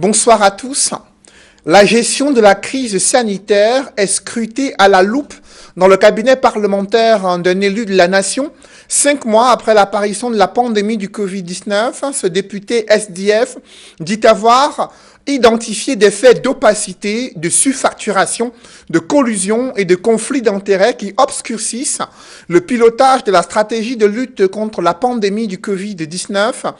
Bonsoir à tous. La gestion de la crise sanitaire est scrutée à la loupe dans le cabinet parlementaire d'un élu de la nation. 5 mois après l'apparition de la pandémie du Covid-19, ce député SDF dit avoir identifié des faits d'opacité, de surfacturation, de collusion et de conflits d'intérêts qui obscurcissent le pilotage de la stratégie de lutte contre la pandémie du Covid-19.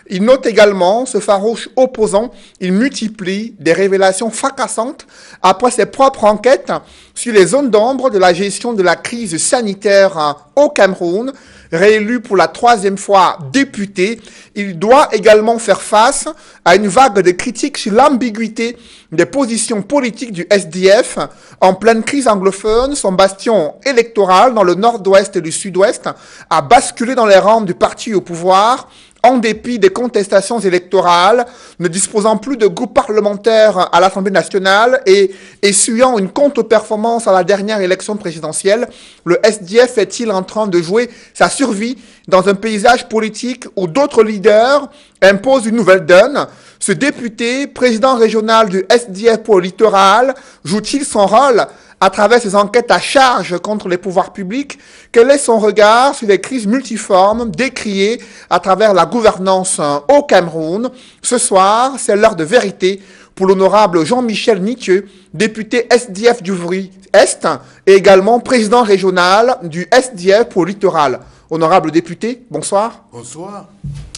Il note également ce farouche opposant. Il multiplie des révélations fracassantes après ses propres enquêtes sur les zones d'ombre de la gestion de la crise sanitaire au Cameroun. Réélu pour la 3e fois député, il doit également faire face à une vague de critiques sur l'ambiguïté des positions politiques du SDF. En pleine crise anglophone, son bastion électoral dans le nord-ouest et le sud-ouest a basculé dans les rangs du parti au pouvoir, en dépit des contestations électorales, ne disposant plus de groupe parlementaire à l'Assemblée nationale et essuyant une contre-performance à la dernière élection présidentielle. Le SDF est-il en train de jouer sa survie dans un paysage politique où d'autres leaders imposent une nouvelle donne? Ce député, président régional du SDF pour le littoral, joue-t-il son rôle à travers ses enquêtes à charge contre les pouvoirs publics? Quel est son regard sur les crises multiformes décriées à travers la gouvernance au Cameroun? Ce soir, c'est l'heure de vérité pour l'honorable Jean-Michel Nitieux, député SDF d'Ouvry-Est et également président régional du SDF pour le littoral. Honorable député, bonsoir. Bonsoir.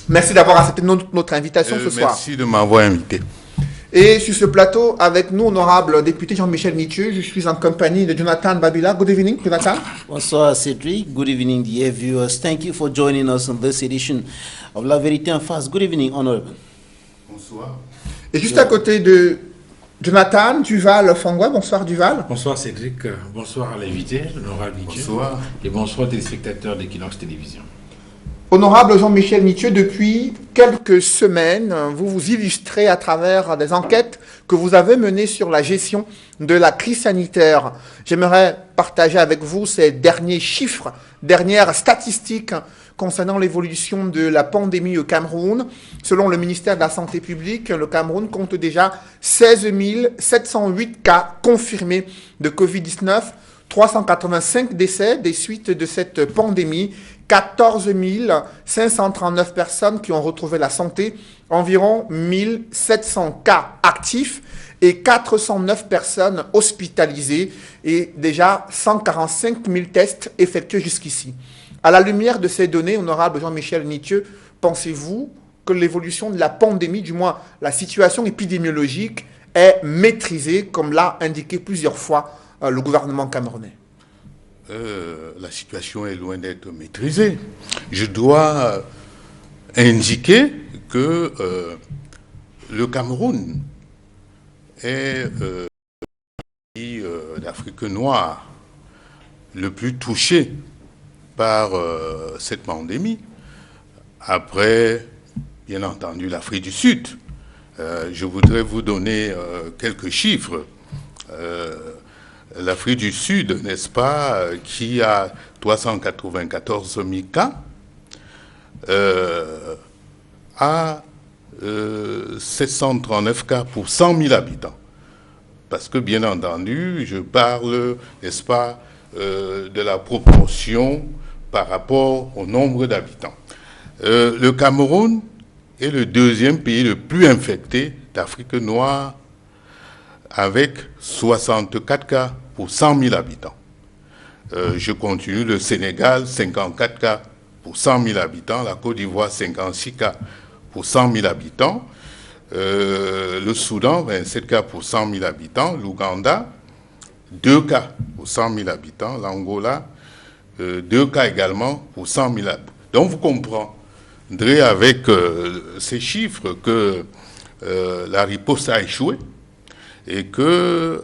Merci d'avoir accepté notre invitation ce soir. Merci de m'avoir invité. Et sur ce plateau, avec nous, honorable député Jean-Michel Nitieux, je suis en compagnie de Jonathan Babila. Good evening, Jonathan. Bonsoir, Cédric. Good evening, dear viewers. Thank you for joining us on this edition of La Vérité en face. Good evening, honorable. Bonsoir. Et juste à côté de Jonathan, Duval Fangwa. Bonsoir, Duval. Bonsoir, Cédric. Bonsoir à l'invité, l'honorable Nitieux. Bonsoir. Et bonsoir, téléspectateurs d'Equinox Télévision. Honorable Jean-Michel Nitieux, depuis quelques semaines, vous vous illustrez à travers des enquêtes que vous avez menées sur la gestion de la crise sanitaire. J'aimerais partager avec vous ces derniers chiffres, dernières statistiques concernant l'évolution de la pandémie au Cameroun. Selon le ministère de la Santé publique, le Cameroun compte déjà 16 708 cas confirmés de Covid-19, 385 décès des suites de cette pandémie, 14 539 personnes qui ont retrouvé la santé, environ 1700 cas actifs et 409 personnes hospitalisées et déjà 145 000 tests effectués jusqu'ici. À la lumière de ces données, honorable Jean-Michel Nitieux, pensez-vous que l'évolution de la pandémie, du moins la situation épidémiologique, est maîtrisée, comme l'a indiqué plusieurs fois le gouvernement camerounais? La situation est loin d'être maîtrisée. Je dois indiquer que le Cameroun est le pays d'Afrique noire le plus touché par cette pandémie, après, bien entendu, l'Afrique du Sud. Je voudrais vous donner quelques chiffres. L'Afrique du Sud, n'est-ce pas, qui a 394 000 cas, a 739 cas pour 100 000 habitants. Parce que, bien entendu, je parle, n'est-ce pas, de la proportion par rapport au nombre d'habitants. Le Cameroun est le 2e pays le plus infecté d'Afrique noire, avec 64 cas pour 100 000 habitants. Je continue, le Sénégal, 54 cas pour 100 000 habitants, la Côte d'Ivoire, 56 cas pour 100 000 habitants, le Soudan, 27 cas pour 100 000 habitants, l'Ouganda, 2 cas pour 100 000 habitants, l'Angola, 2 cas également pour 100 000 habitants. Donc vous comprendrez avec ces chiffres que la riposte a échoué, et que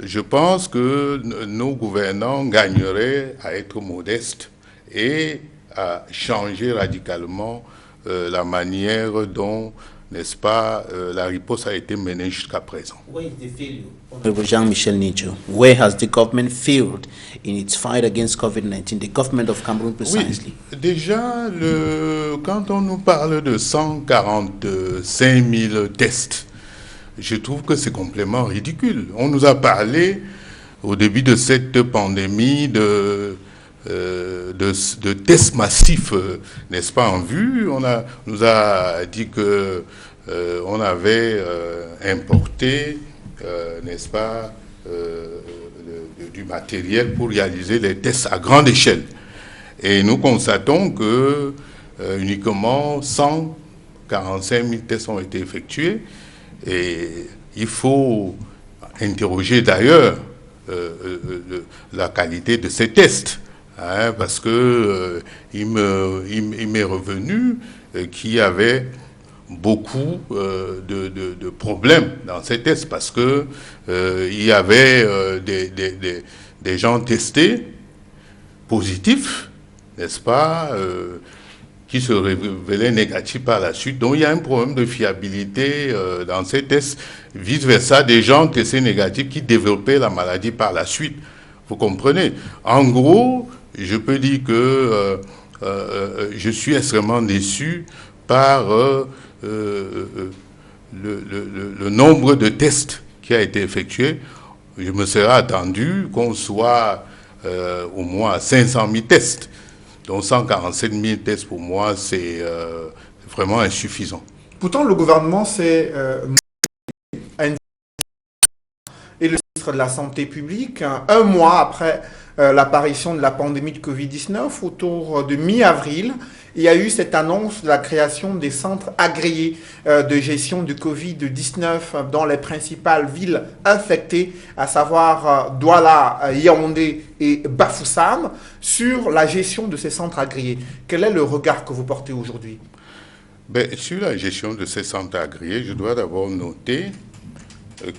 je pense que nos gouvernants gagneraient à être modestes et à changer radicalement la manière dont n'est-ce pas, la riposte a été menée jusqu'à présent. Where is the failure? Honorable Jean-Michel Nicho, where has the government failed in its fight against COVID-19, the government of Cameroon precisely? Oui, déjà, quand on nous parle de 145 000 tests, je trouve que c'est complètement ridicule. On nous a parlé, au début de cette pandémie, de tests massifs, n'est-ce pas, en vue. On nous a dit que on avait importé, n'est-ce pas, du matériel pour réaliser les tests à grande échelle. Et nous constatons que uniquement 145 000 tests ont été effectués. Et il faut interroger d'ailleurs la qualité de ces tests. Parce que il m'est revenu qu'il y avait beaucoup de problèmes dans ces tests, parce que il y avait des gens testés positifs, n'est-ce pas, qui se révélaient négatifs par la suite. Donc il y a un problème de fiabilité dans ces tests, vice-versa, des gens testés négatifs qui développaient la maladie par la suite. Vous comprenez? En gros, je peux dire que je suis extrêmement déçu par le nombre de tests qui a été effectué. Je me serais attendu qu'on soit au moins à 500 000 tests. Donc 147 000 tests, pour moi, c'est vraiment insuffisant. Pourtant, le gouvernement s'est et le ministre de la Santé publique, un mois après l'apparition de la pandémie de Covid-19, autour de mi-avril, il y a eu cette annonce de la création des centres agréés de gestion du Covid-19 dans les principales villes infectées, à savoir Douala, Yaoundé et Bafoussam, sur la gestion de ces centres agréés. Quel est le regard que vous portez aujourd'hui? Sur la gestion de ces centres agréés, je dois d'abord noter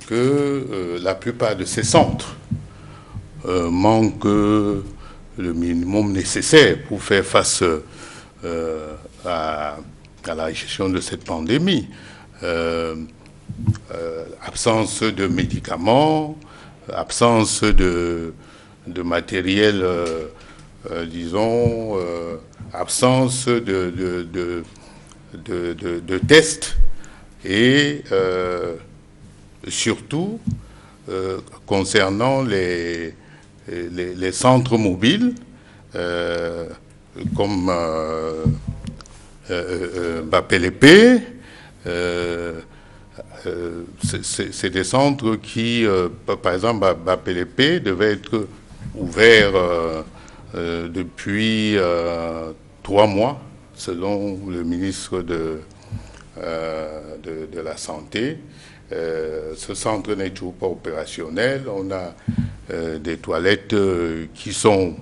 que la plupart de ces centres manquent le minimum nécessaire pour faire face à la gestion de cette pandémie. Absence de médicaments, absence de matériel, disons, absence de tests et surtout concernant les centres mobiles comme Bapelépé, c'est des centres qui, par exemple, Bapelépé devait être ouvert depuis 3 mois, selon le ministre de la Santé. Ce centre n'est toujours pas opérationnel. On a des toilettes qui sont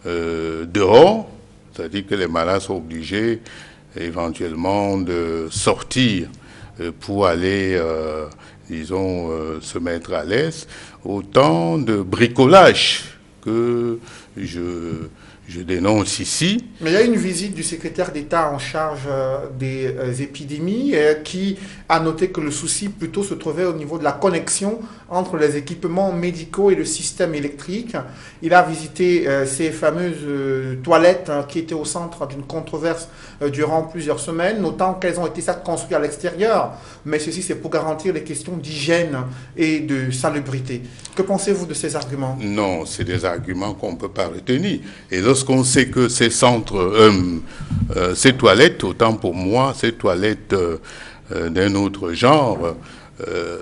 dehors, c'est-à-dire que les malades sont obligés éventuellement de sortir pour aller, disons, se mettre à l'aise. Autant de bricolage que je dénonce ici. Mais il y a une visite du secrétaire d'État en charge des épidémies qui a noté que le souci plutôt se trouvait au niveau de la connexion entre les équipements médicaux et le système électrique. Il a visité ces fameuses toilettes qui étaient au centre d'une controverse durant plusieurs semaines, notant qu'elles ont été certes construites à l'extérieur, mais ceci c'est pour garantir les questions d'hygiène et de salubrité. Que pensez-vous de ces arguments? Non, c'est des arguments qu'on ne peut pas retenir. Et lorsqu'on sait que ces centres, ces toilettes, autant pour moi, ces toilettes d'un autre genre,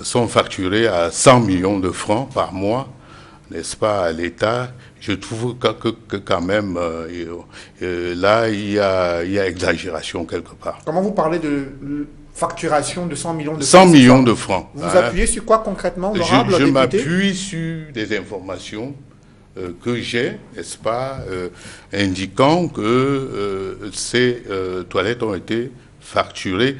sont facturées à 100 millions de francs par mois, n'est-ce pas, à l'État, je trouve que quand même, là, il y a exagération quelque part. Comment vous parlez de facturation de 100 millions de francs? 100 millions de francs. Vous vous appuyez sur quoi concrètement, honorable Je député? m'appuie sur des informations que j'ai, n'est-ce pas, indiquant que ces toilettes ont été facturées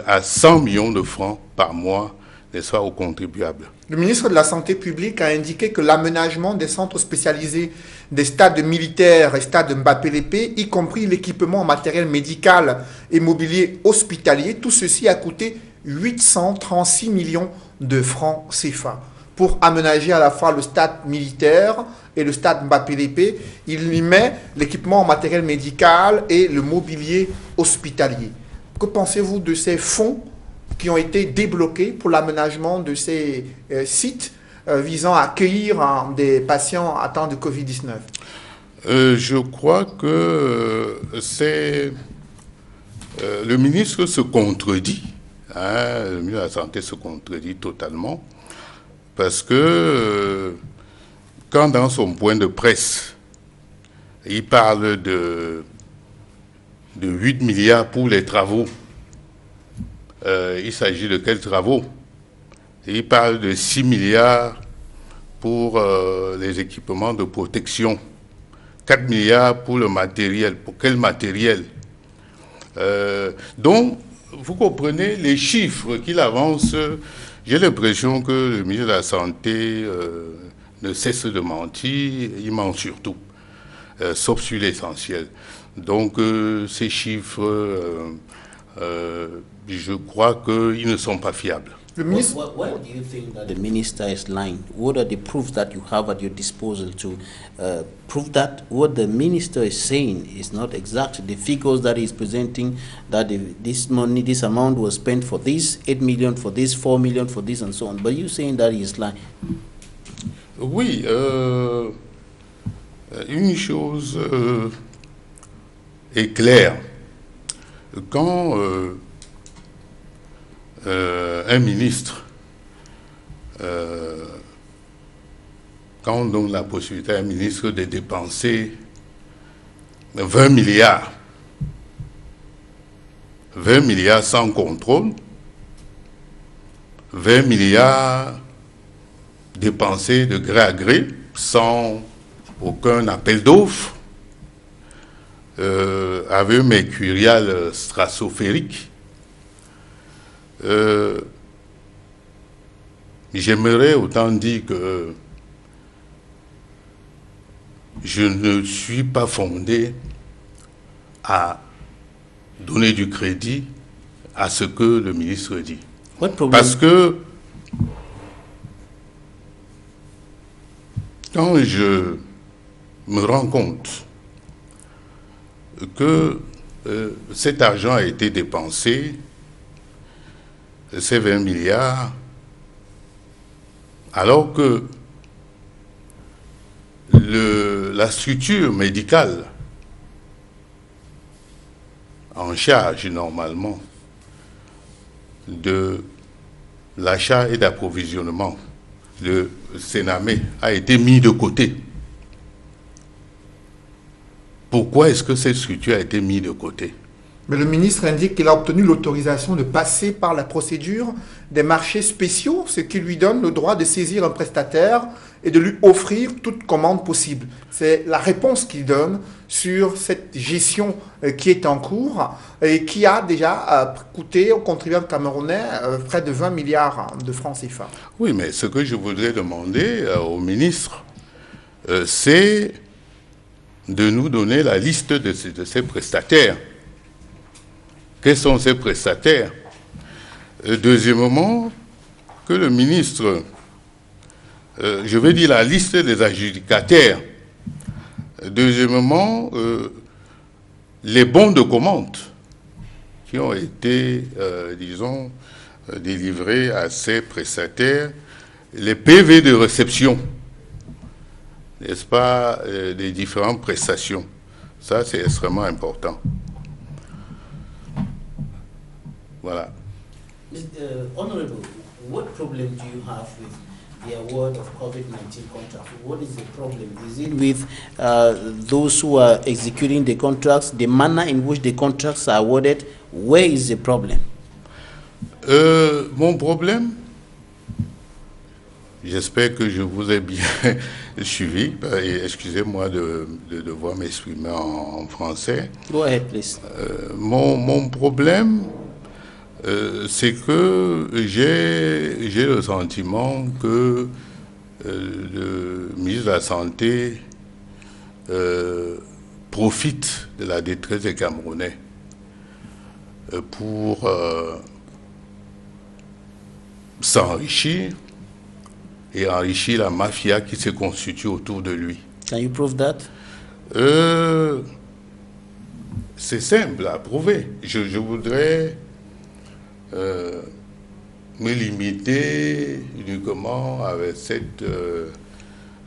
à 100 millions de francs par mois, n'est-ce pas, aux contribuables. Le ministre de la Santé publique a indiqué que l'aménagement des centres spécialisés des stades militaires et stades Mbappé-Lépée, y compris l'équipement en matériel médical et mobilier hospitalier, tout ceci a coûté 836 millions de francs CFA. Pour aménager à la fois le stade militaire et le stade Mbappé-Lépée, il y met l'équipement en matériel médical et le mobilier hospitalier. Que pensez-vous de ces fonds qui ont été débloqués pour l'aménagement de ces sites visant à accueillir des patients atteints de Covid-19? Je crois que le ministre se contredit. Le ministre de la Santé se contredit totalement. Parce que quand dans son point de presse, il parle de 8 milliards pour les travaux, il s'agit de quels travaux? Il parle de 6 milliards pour les équipements de protection, 4 milliards pour le matériel. Pour quel matériel? Donc, vous comprenez les chiffres qu'il avance. J'ai l'impression que le ministre de la Santé ne cesse de mentir, il ment surtout, sauf sur l'essentiel. Donc ces chiffres, je crois qu'ils ne sont pas fiables. Le ministre... Why do you think that the minister is lying? What are the proofs that you have at your disposal to prove that what the minister is saying is not exact? The figures that he's presenting, that this money, this amount was spent for this, 8 million for this, 4 million for this, and so on. But you saying that he is lying? Oui, une chose est claire. Quand un ministre, quand on donne la possibilité à un ministre de dépenser 20 milliards sans contrôle, 20 milliards dépensés de gré à gré, sans aucun appel d'offres, avec un mercurial stratosphérique, j'aimerais autant dire que je ne suis pas fondé à donner du crédit à ce que le ministre dit. Parce que quand je me rends compte que cet argent a été dépensé, ces 20 milliards, alors que la structure médicale en charge normalement de l'achat et d'approvisionnement, le Sénamé, a été mis de côté. Pourquoi est-ce que cette structure a été mise de côté? Mais le ministre indique qu'il a obtenu l'autorisation de passer par la procédure des marchés spéciaux, ce qui lui donne le droit de saisir un prestataire et de lui offrir toute commande possible. C'est la réponse qu'il donne sur cette gestion qui est en cours et qui a déjà coûté aux contribuables camerounais près de 20 milliards de francs CFA. Oui, mais ce que je voudrais demander au ministre, c'est de nous donner la liste de ces prestataires. Quels sont ces prestataires? Deuxièmement, que le ministre, je veux dire la liste des adjudicataires. Deuxièmement, les bons de commande qui ont été, disons, délivrés à ces prestataires, les PV de réception, n'est-ce pas, des différentes prestations. Ça, c'est extrêmement important. Voilà. Honorable, what problem do you have with the award of COVID-19 contracts? What is the problem? Is it with those who are executing the contracts, the manner in which the contracts are awarded? Where is the problem? Mon problème, j'espère que je vous ai bien suivi, et excusez-moi de devoir m'exprimer en français. Go ahead, please. Mon problème, c'est que j'ai le sentiment que le ministre de la Santé profite de la détresse des Camerounais pour s'enrichir et enrichir la mafia qui se constitue autour de lui. Can you prove that? C'est simple à prouver. Je voudrais me limiter uniquement avec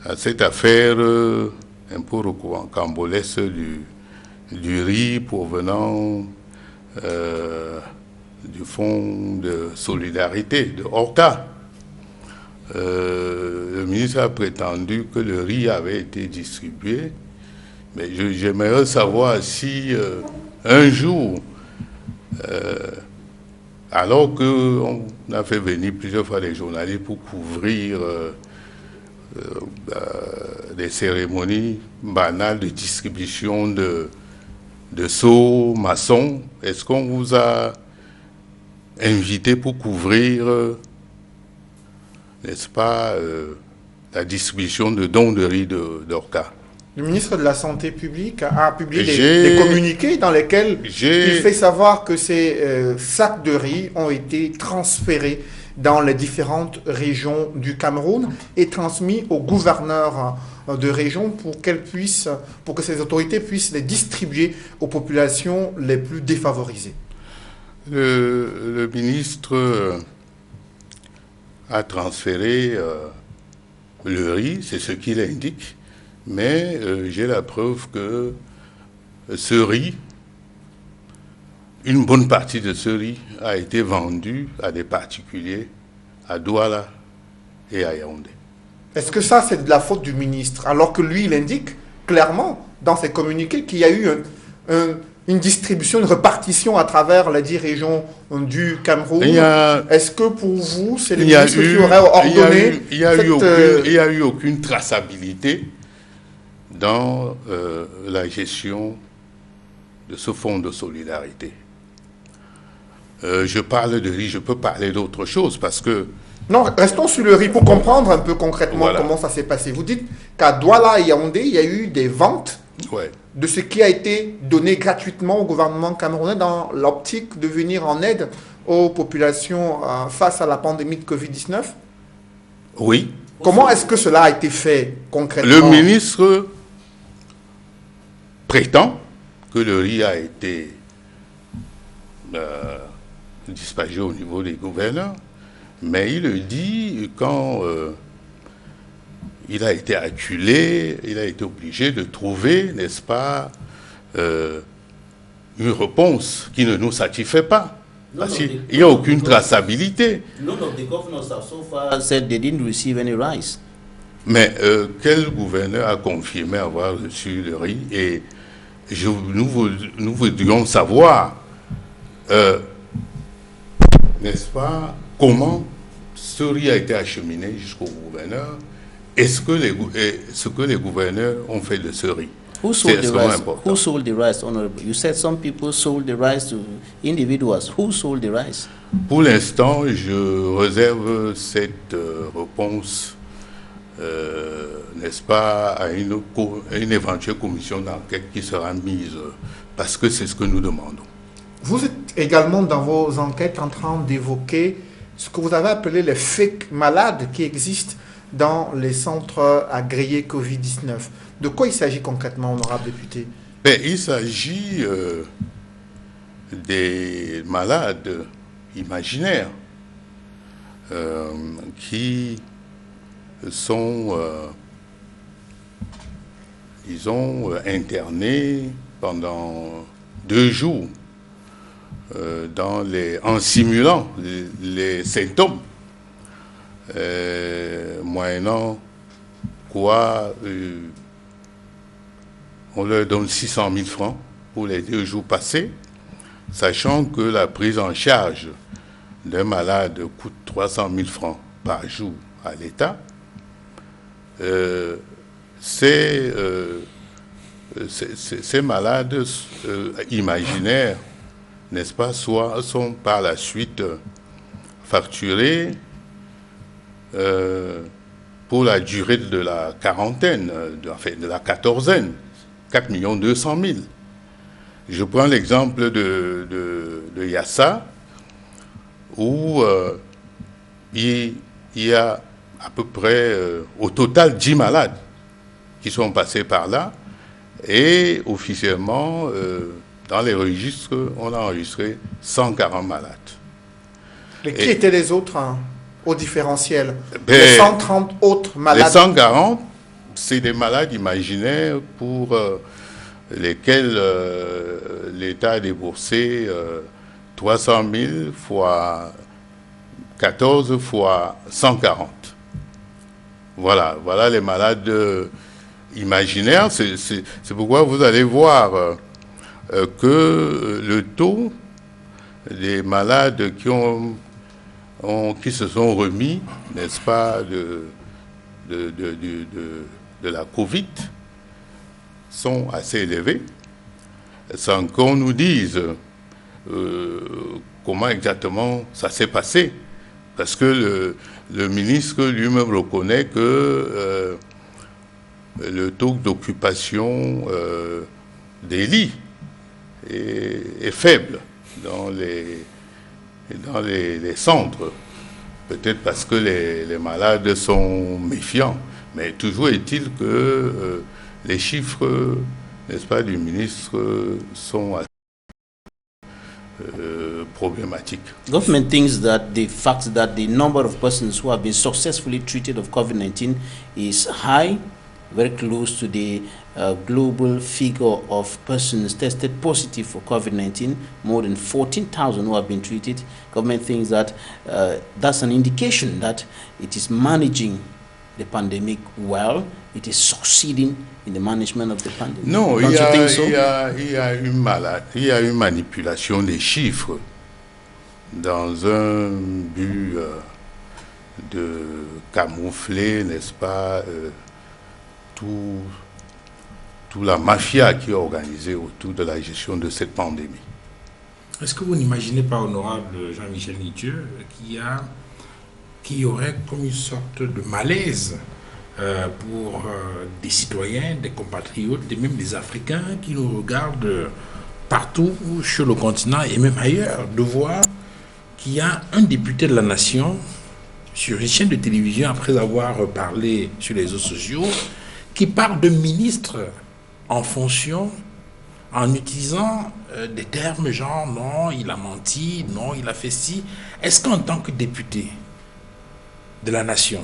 à cette affaire un peu rocambolesque du riz provenant du fonds de solidarité de Orca. Le ministre a prétendu que le riz avait été distribué, mais j'aimerais savoir si un jour, alors qu'on a fait venir plusieurs fois des journalistes pour couvrir des cérémonies banales de distribution de seaux maçons, est-ce qu'on vous a invité pour couvrir, n'est-ce pas, la distribution de dons de riz d'Orca? Le ministre de la Santé publique a publié des communiqués dans lesquels il fait savoir que ces sacs de riz ont été transférés dans les différentes régions du Cameroun et transmis aux gouverneurs de région pour que ces autorités puissent les distribuer aux populations les plus défavorisées. Le ministre a transféré le riz, c'est ce qu'il indique, mais j'ai la preuve que ce riz, une bonne partie de ce riz a été vendu à des particuliers à Douala et à Yaoundé. Est-ce que ça, c'est de la faute du ministre, alors que lui, il indique clairement dans ses communiqués qu'il y a eu une distribution, une répartition à travers les 10 régions du Cameroun? Est-ce que pour vous, c'est le ministre qui aurait ordonné il n'y a eu aucune traçabilité dans la gestion de ce fonds de solidarité. Je parle de riz, je peux parler d'autre chose parce que... Non, restons sur le riz pour comprendre un peu concrètement comment ça s'est passé. Vous dites qu'à Douala et Yaoundé, il y a eu des ventes de ce qui a été donné gratuitement au gouvernement camerounais dans l'optique de venir en aide aux populations face à la pandémie de Covid-19? Oui. Comment est-ce que cela a été fait concrètement? Le ministre prétend que le riz a été dispatché au niveau des gouverneurs, mais il le dit quand il a été acculé, il a été obligé de trouver, n'est-ce pas, une réponse qui ne nous satisfait pas. Parce qu'il n'y a aucune traçabilité. None of the governors have so far said they didn't receive any rice. Mais quel gouverneur a confirmé avoir reçu le riz? Et nous voudrions savoir, n'est-ce pas, comment ce riz a été acheminé jusqu'au gouverneur et ce que les gouverneurs ont fait de ce riz. Who sold the rice? Who sold the rice, Honorable? You said some people sold the rice to individuals. Who sold the rice? Pour l'instant, je réserve cette réponse, n'est-ce pas, à une éventuelle commission d'enquête qui sera mise, parce que c'est ce que nous demandons. Vous êtes également dans vos enquêtes en train d'évoquer ce que vous avez appelé les fake malades qui existent dans les centres agréés Covid-19. De quoi il s'agit concrètement, honorable député? Il s'agit des malades imaginaires qui sont, disons, internés pendant 2 jours en simulant les symptômes, moyennant quoi on leur donne 600 000 francs pour les 2 jours passés, sachant que la prise en charge d'un malade coûte 300 000 francs par jour à l'État. Ces malades imaginaires n'est-ce pas, sont par la suite facturés pour la durée de la quarantaine, de la quatorzaine, 4 200 000. Je prends l'exemple de Yassa, où il y a à peu près, au total, 10 malades qui sont passés par là, et officiellement, dans les registres, on a enregistré 140 malades. Et qui étaient les autres au différentiel? Ben, les 130 autres malades. Les 140, c'est des malades imaginaires pour lesquels l'État a déboursé 300 000 fois 14 fois 140. Voilà les malades imaginaires. C'est pourquoi vous allez voir que le taux des malades qui se sont remis, n'est-ce pas, de la Covid, sont assez élevés, sans qu'on nous dise comment exactement ça s'est passé. Parce que le ministre lui-même reconnaît que le taux d'occupation des lits est faible dans les centres. Peut-être parce que les malades sont méfiants. Mais toujours est-il que les chiffres, n'est-ce pas, du ministre sont assez problematic. Government thinks that the fact that the number of persons who have been successfully treated of COVID-19 is high, very close to the global figure of persons tested positive for COVID-19, more than 14,000 who have been treated. Government thinks that that's an indication that it is managing the pandemic well, it is succeeding in the management of the pandemic. Non, il y a une manipulation des chiffres dans un but de camoufler, n'est-ce pas, toute la mafia qui est organisée autour de la gestion de cette pandémie. Est-ce que vous n'imaginez pas, honorable Jean-Michel Nitieux, qu'il y aurait comme une sorte de malaise pour des citoyens, des compatriotes, et même des Africains qui nous regardent partout sur le continent et même ailleurs, de voir qu'il y a un député de la nation sur une chaîne de télévision, après avoir parlé sur les réseaux sociaux, qui parle de ministre en fonction, en utilisant des termes genre non, il a menti, non, il a fait ci. Est-ce qu'en tant que député de la nation,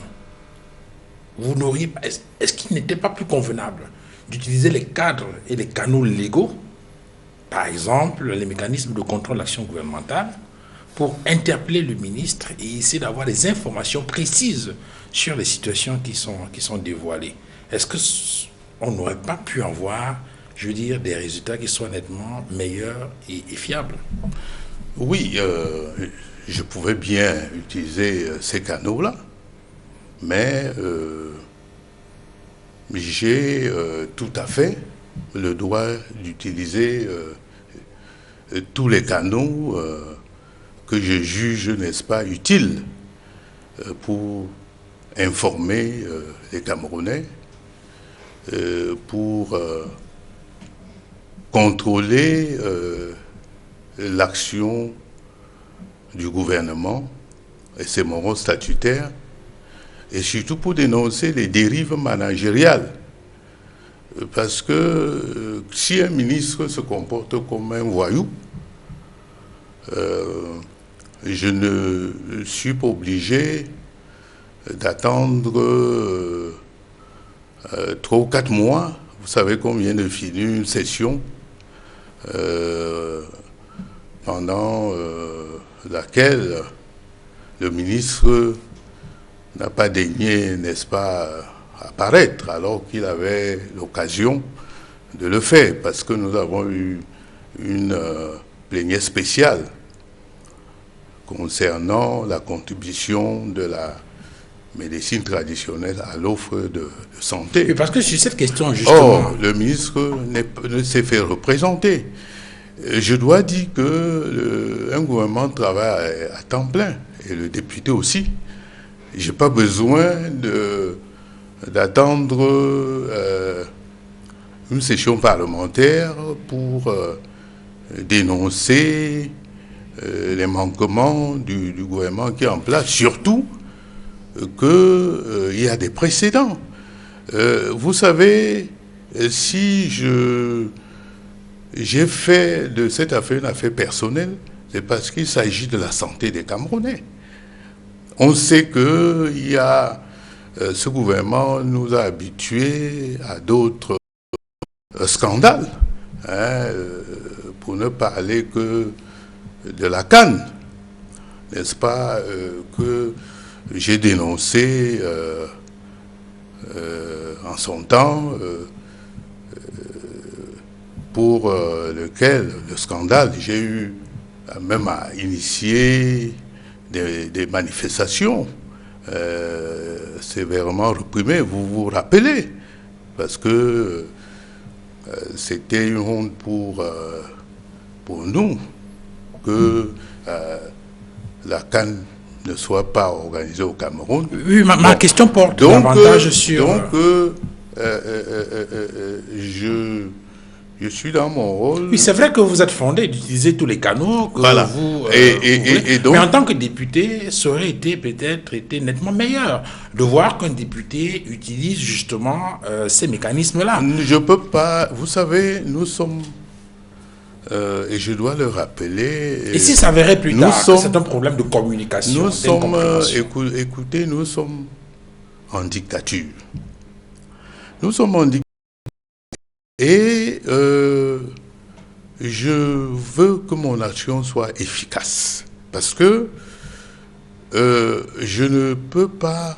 vous n'auriez pas, est-ce qu'il n'était pas plus convenable d'utiliser les cadres et les canaux légaux, par exemple les mécanismes de contrôle de l'action gouvernementale, pour interpeller le ministre et essayer d'avoir des informations précises sur les situations qui sont dévoilées? Est-ce qu'on n'aurait pas pu avoir, je veux dire, des résultats qui soient nettement meilleurs et fiables? Oui, je pouvais bien utiliser ces canaux-là, mais j'ai tout à fait le droit d'utiliser tous les canaux que je juge, n'est-ce pas, utiles pour informer les Camerounais, pour contrôler l'action du gouvernement et ses mon rôle statutaire, et surtout pour dénoncer les dérives managériales. Parce que si un ministre se comporte comme un voyou, je ne suis pas obligé d'attendre 3 ou 4 mois. Vous savez qu'on vient de finir une session pendant laquelle le ministre n'a pas daigné, n'est-ce pas, apparaître, alors qu'il avait l'occasion de le faire, parce que nous avons eu une plénière spéciale concernant la contribution de la médecine traditionnelle à l'offre de santé. Et parce que sur cette question, justement... Or, le ministre ne s'est fait représenter. Je dois dire que un gouvernement travaille à temps plein, et le député aussi. Je n'ai pas besoin d'attendre une session parlementaire pour dénoncer les manquements du gouvernement qui est en place, surtout qu'il y a des précédents. Vous savez, si j'ai fait de cette affaire une affaire personnelle, c'est parce qu'il s'agit de la santé des Camerounais. On sait que ce gouvernement nous a habitués à d'autres scandales, hein, pour ne parler que de la CAN, n'est-ce pas, que j'ai dénoncé en son temps, pour lequel, le scandale, j'ai eu même à initier des manifestations sévèrement réprimées, vous vous rappelez, parce que c'était une honte pour nous que la CAN ne soit pas organisée au Cameroun. Oui, ma question porte davantage sur... Donc, je suis dans mon rôle. Oui, c'est vrai que vous êtes fondé d'utiliser tous les canaux que voilà. vous... et donc, mais en tant que député, ça aurait peut-être été nettement meilleur de voir qu'un député utilise justement ces mécanismes-là. Je ne peux pas... Vous savez, nous sommes... et je dois le rappeler... Et si ça s'avérait plus tard que c'est un problème de communication, nous sommes, écoutez, nous sommes en dictature. Nous sommes en dictature. Et je veux que mon action soit efficace. Parce que je ne peux pas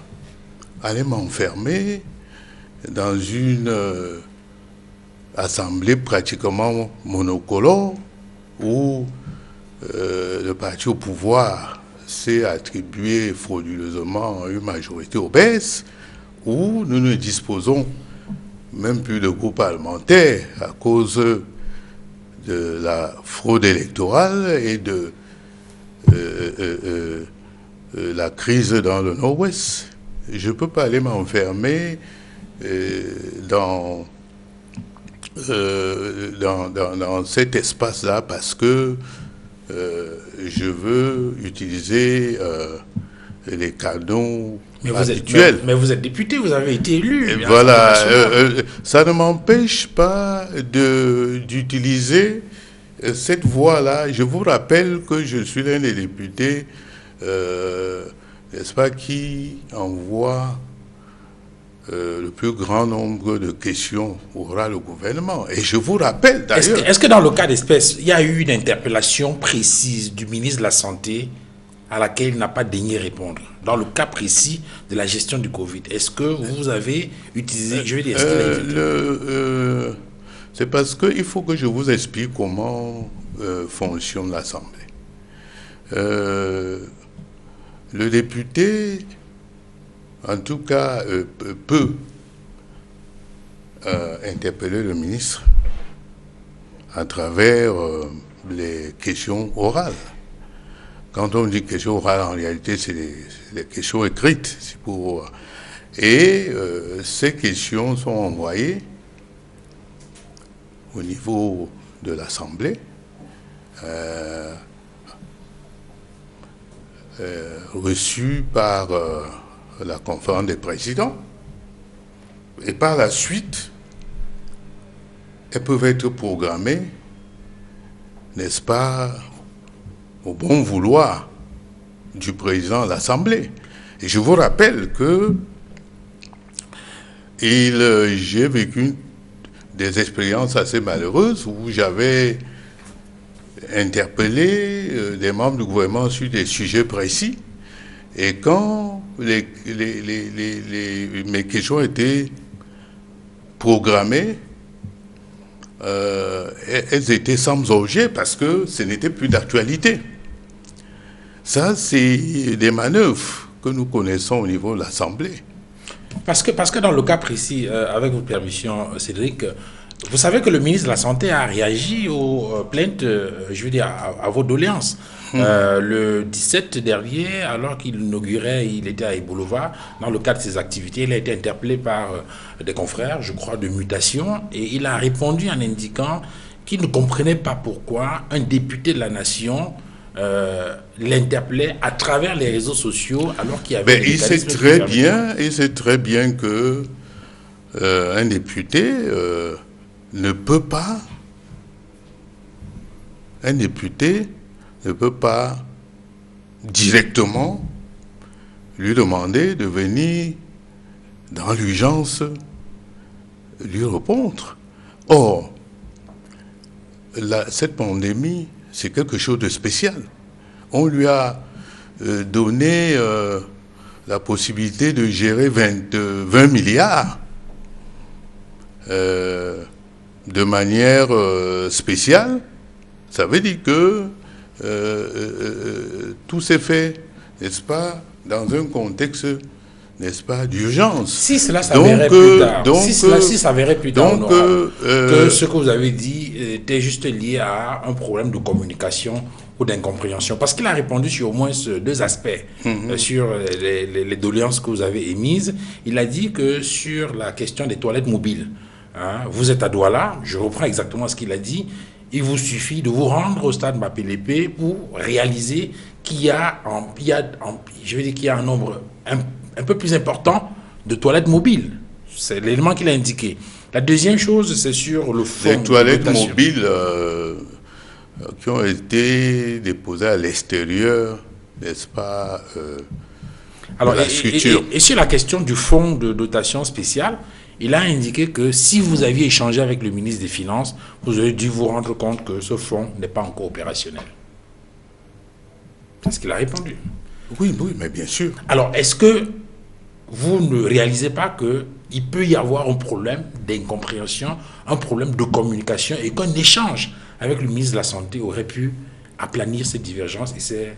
aller m'enfermer dans une assemblée pratiquement monocolore où le parti au pouvoir s'est attribué frauduleusement une majorité obèse, où nous ne disposons même plus de groupe parlementaire à cause de la fraude électorale et de la crise dans le Nord-Ouest. Je ne peux pas aller m'enfermer dans cet espace-là parce que je veux utiliser les canaux habituels. Mais vous êtes député, vous avez été élu. Et voilà, ça ne m'empêche pas d'utiliser cette voie-là. Je vous rappelle que je suis l'un des députés, n'est-ce pas, qui envoie le plus grand nombre de questions orales au gouvernement. Et je vous rappelle d'ailleurs... Est-ce que dans le cas d'espèce, il y a eu une interpellation précise du ministre de la Santé à laquelle il n'a pas daigné répondre? Dans le cas précis de la gestion du Covid, est-ce que vous avez utilisé... Je veux dire, c'est parce qu'il faut que je vous explique comment fonctionne l'Assemblée. Le député, en tout cas, peut interpeller le ministre à travers les questions orales. Quand on dit questions orales, en réalité, c'est des questions écrites. Et ces questions sont envoyées au niveau de l'Assemblée, reçues par la conférence des présidents. Et par la suite, elles peuvent être programmées, n'est-ce pas, au bon vouloir du président de l'Assemblée. Et je vous rappelle que j'ai vécu des expériences assez malheureuses où j'avais interpellé des membres du gouvernement sur des sujets précis. Et quand mes questions étaient programmées, elles étaient sans objet parce que ce n'était plus d'actualité. Ça, c'est des manœuvres que nous connaissons au niveau de l'Assemblée. Parce que dans le cas précis, avec votre permission, Cédric, Vous savez que le ministre de la Santé a réagi aux plaintes, je veux dire, à vos doléances. Le 17 dernier, alors qu'il inaugurait, il était à Ibolova, dans le cadre de ses activités, il a été interpellé par des confrères, je crois, de mutation, et il a répondu en indiquant qu'il ne comprenait pas pourquoi un député de la nation l'interpellait à travers les réseaux sociaux, alors qu'il y avait... Il sait très bien que un député ne peut pas directement lui demander de venir dans l'urgence lui répondre. Or, cette pandémie, c'est quelque chose de spécial. On lui a donné la possibilité de gérer 20 milliards de manière spéciale. Ça veut dire que tout s'est fait, n'est-ce pas, dans un contexte, n'est-ce pas, d'urgence. Si cela s'avérait plus tard, que ce que vous avez dit était juste lié à un problème de communication ou d'incompréhension, parce qu'il a répondu sur au moins deux aspects sur les doléances que vous avez émises. Il a dit que sur la question des toilettes mobiles, hein, vous êtes à Douala, je reprends exactement ce qu'il a dit. Il vous suffit de vous rendre au stade Mapelepe pour réaliser qu'il y a un nombre un peu plus important de toilettes mobiles. C'est l'élément qu'il a indiqué. La deuxième chose, c'est sur le fond. Les toilettes mobiles qui ont été déposées à l'extérieur, n'est-ce pas, alors, de la structure. Et sur la question du fonds de dotation spéciale, il a indiqué que si vous aviez échangé avec le ministre des Finances, vous auriez dû vous rendre compte que ce fonds n'est pas encore opérationnel. C'est ce qu'il a répondu. Oui, mais bien sûr. Alors, est-ce que vous ne réalisez pas qu'il peut y avoir un problème d'incompréhension, un problème de communication, et qu'un échange avec le ministre de la Santé aurait pu aplanir ces divergences et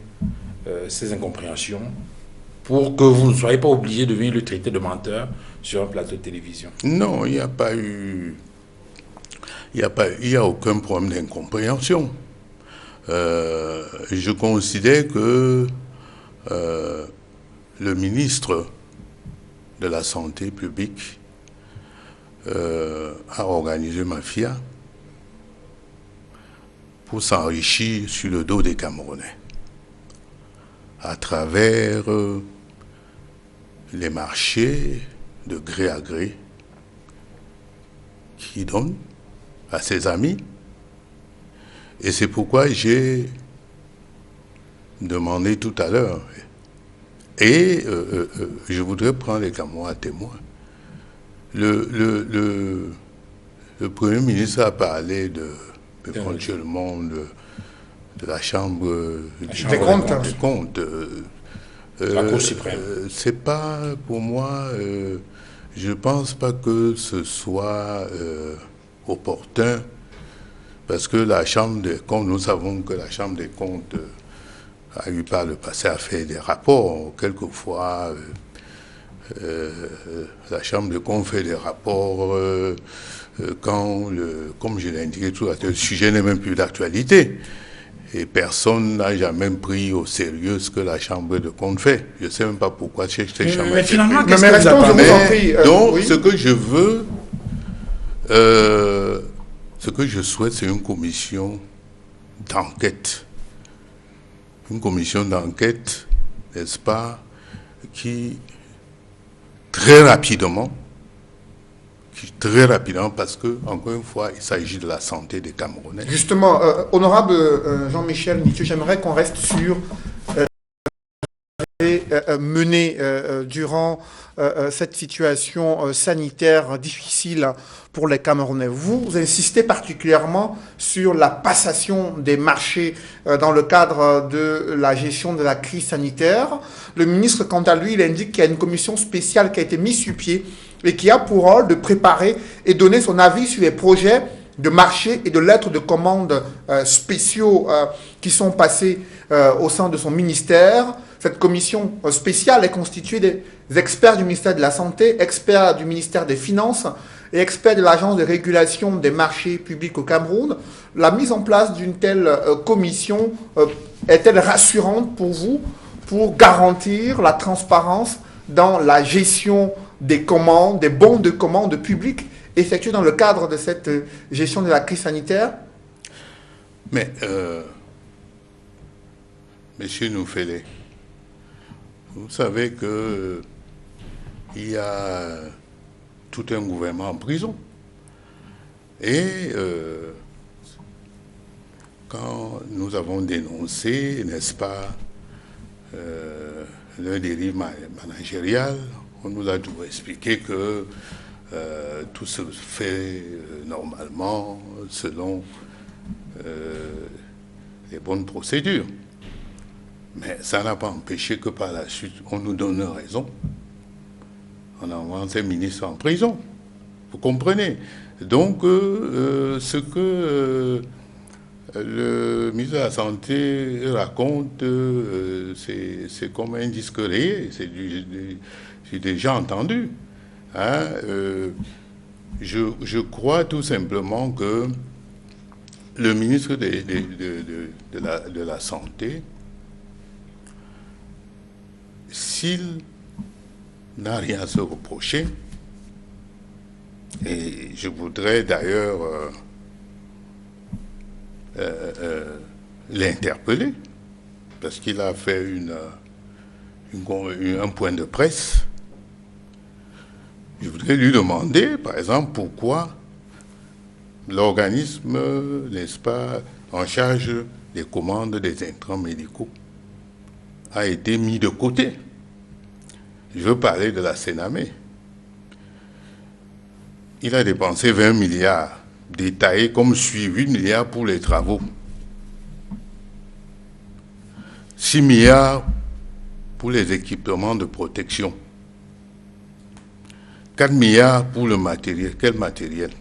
ces incompréhensions pour que vous ne soyez pas obligé de venir le traiter de menteur sur un plateau de télévision? Non, il n'y a pas eu... Il n'y a aucun problème d'incompréhension. Je considère que le ministre de la Santé publique a organisé Mafia pour s'enrichir sur le dos des Camerounais à travers les marchés de gré à gré qu'il donne à ses amis. Et c'est pourquoi j'ai demandé tout à l'heure, et je voudrais prendre les Camerounais à témoin. Le Premier ministre a parlé éventuellement de la Chambre des comptes. La Cour suprême. C'est pas, pour moi, je pense pas que ce soit opportun, parce que la Chambre des comptes, nous savons que la Chambre des comptes a eu par le passé à faire des rapports. Quelquefois, la Chambre des comptes fait des rapports quand, comme je l'ai indiqué tout à l'heure, le sujet n'est même plus d'actualité. Et personne n'a jamais pris au sérieux ce que la Chambre de compte fait. Je ne sais même pas pourquoi cette Chambre... Mais finalement, qu'est-ce que vous attendez? Donc, oui. ce que je veux, ce que je souhaite, c'est une commission d'enquête. Une commission d'enquête, n'est-ce pas, qui très rapidement, parce que, encore une fois, il s'agit de la santé des Camerounais. Justement, honorable Jean-Michel Nitieux, j'aimerais qu'on reste sur mené durant cette situation sanitaire difficile pour les Camerounais. Vous insistez particulièrement sur la passation des marchés dans le cadre de la gestion de la crise sanitaire. Le ministre, quant à lui, il indique qu'il y a une commission spéciale qui a été mise sur pied et qui a pour rôle de préparer et donner son avis sur les projets de marché et de lettres de commande spéciaux qui sont passés au sein de son ministère. Cette commission spéciale est constituée des experts du ministère de la Santé, experts du ministère des Finances et expert de l'Agence de régulation des marchés publics au Cameroun. La mise en place d'une telle commission est-elle rassurante pour vous pour garantir la transparence dans la gestion des commandes, des bons de commande publics effectués dans le cadre de cette gestion de la crise sanitaire? Mais, Monsieur Noufélé, vous savez que il y a tout un gouvernement en prison. Et quand nous avons dénoncé, n'est-ce pas, le dérive managérial, on nous a toujours expliqué que tout se fait normalement selon les bonnes procédures. Mais ça n'a pas empêché que par la suite, on nous donne raison. On envoie ces ministres en prison. Vous comprenez? Donc, ce que le ministre de la Santé raconte, c'est comme un disque rayé. J'ai déjà entendu. Hein, je crois tout simplement que le ministre de la Santé, s'il n'a rien à se reprocher, et je voudrais d'ailleurs l'interpeller, parce qu'il a fait un point de presse. Je voudrais lui demander, par exemple, pourquoi l'organisme, n'est-ce pas, en charge des commandes des intrants médicaux a été mis de côté. Je veux parler de la Sénamé. Il a dépensé 20 milliards, détaillés comme suit: 8 milliards pour les travaux, 6 milliards pour les équipements de protection, 4 milliards pour le matériel. Quel matériel?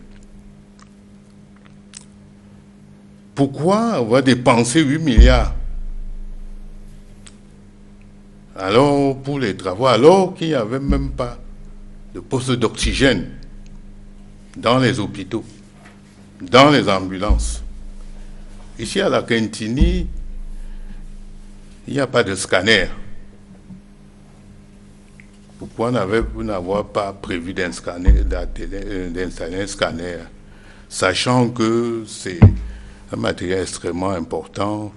Pourquoi on va dépenser 8 milliards alors pour les travaux, alors qu'il n'y avait même pas de poste d'oxygène dans les hôpitaux, dans les ambulances? Ici à la Quintini, il n'y a pas de scanner. Pourquoi vous n'avez pas prévu d'installer un scanner, sachant que c'est un matériel extrêmement important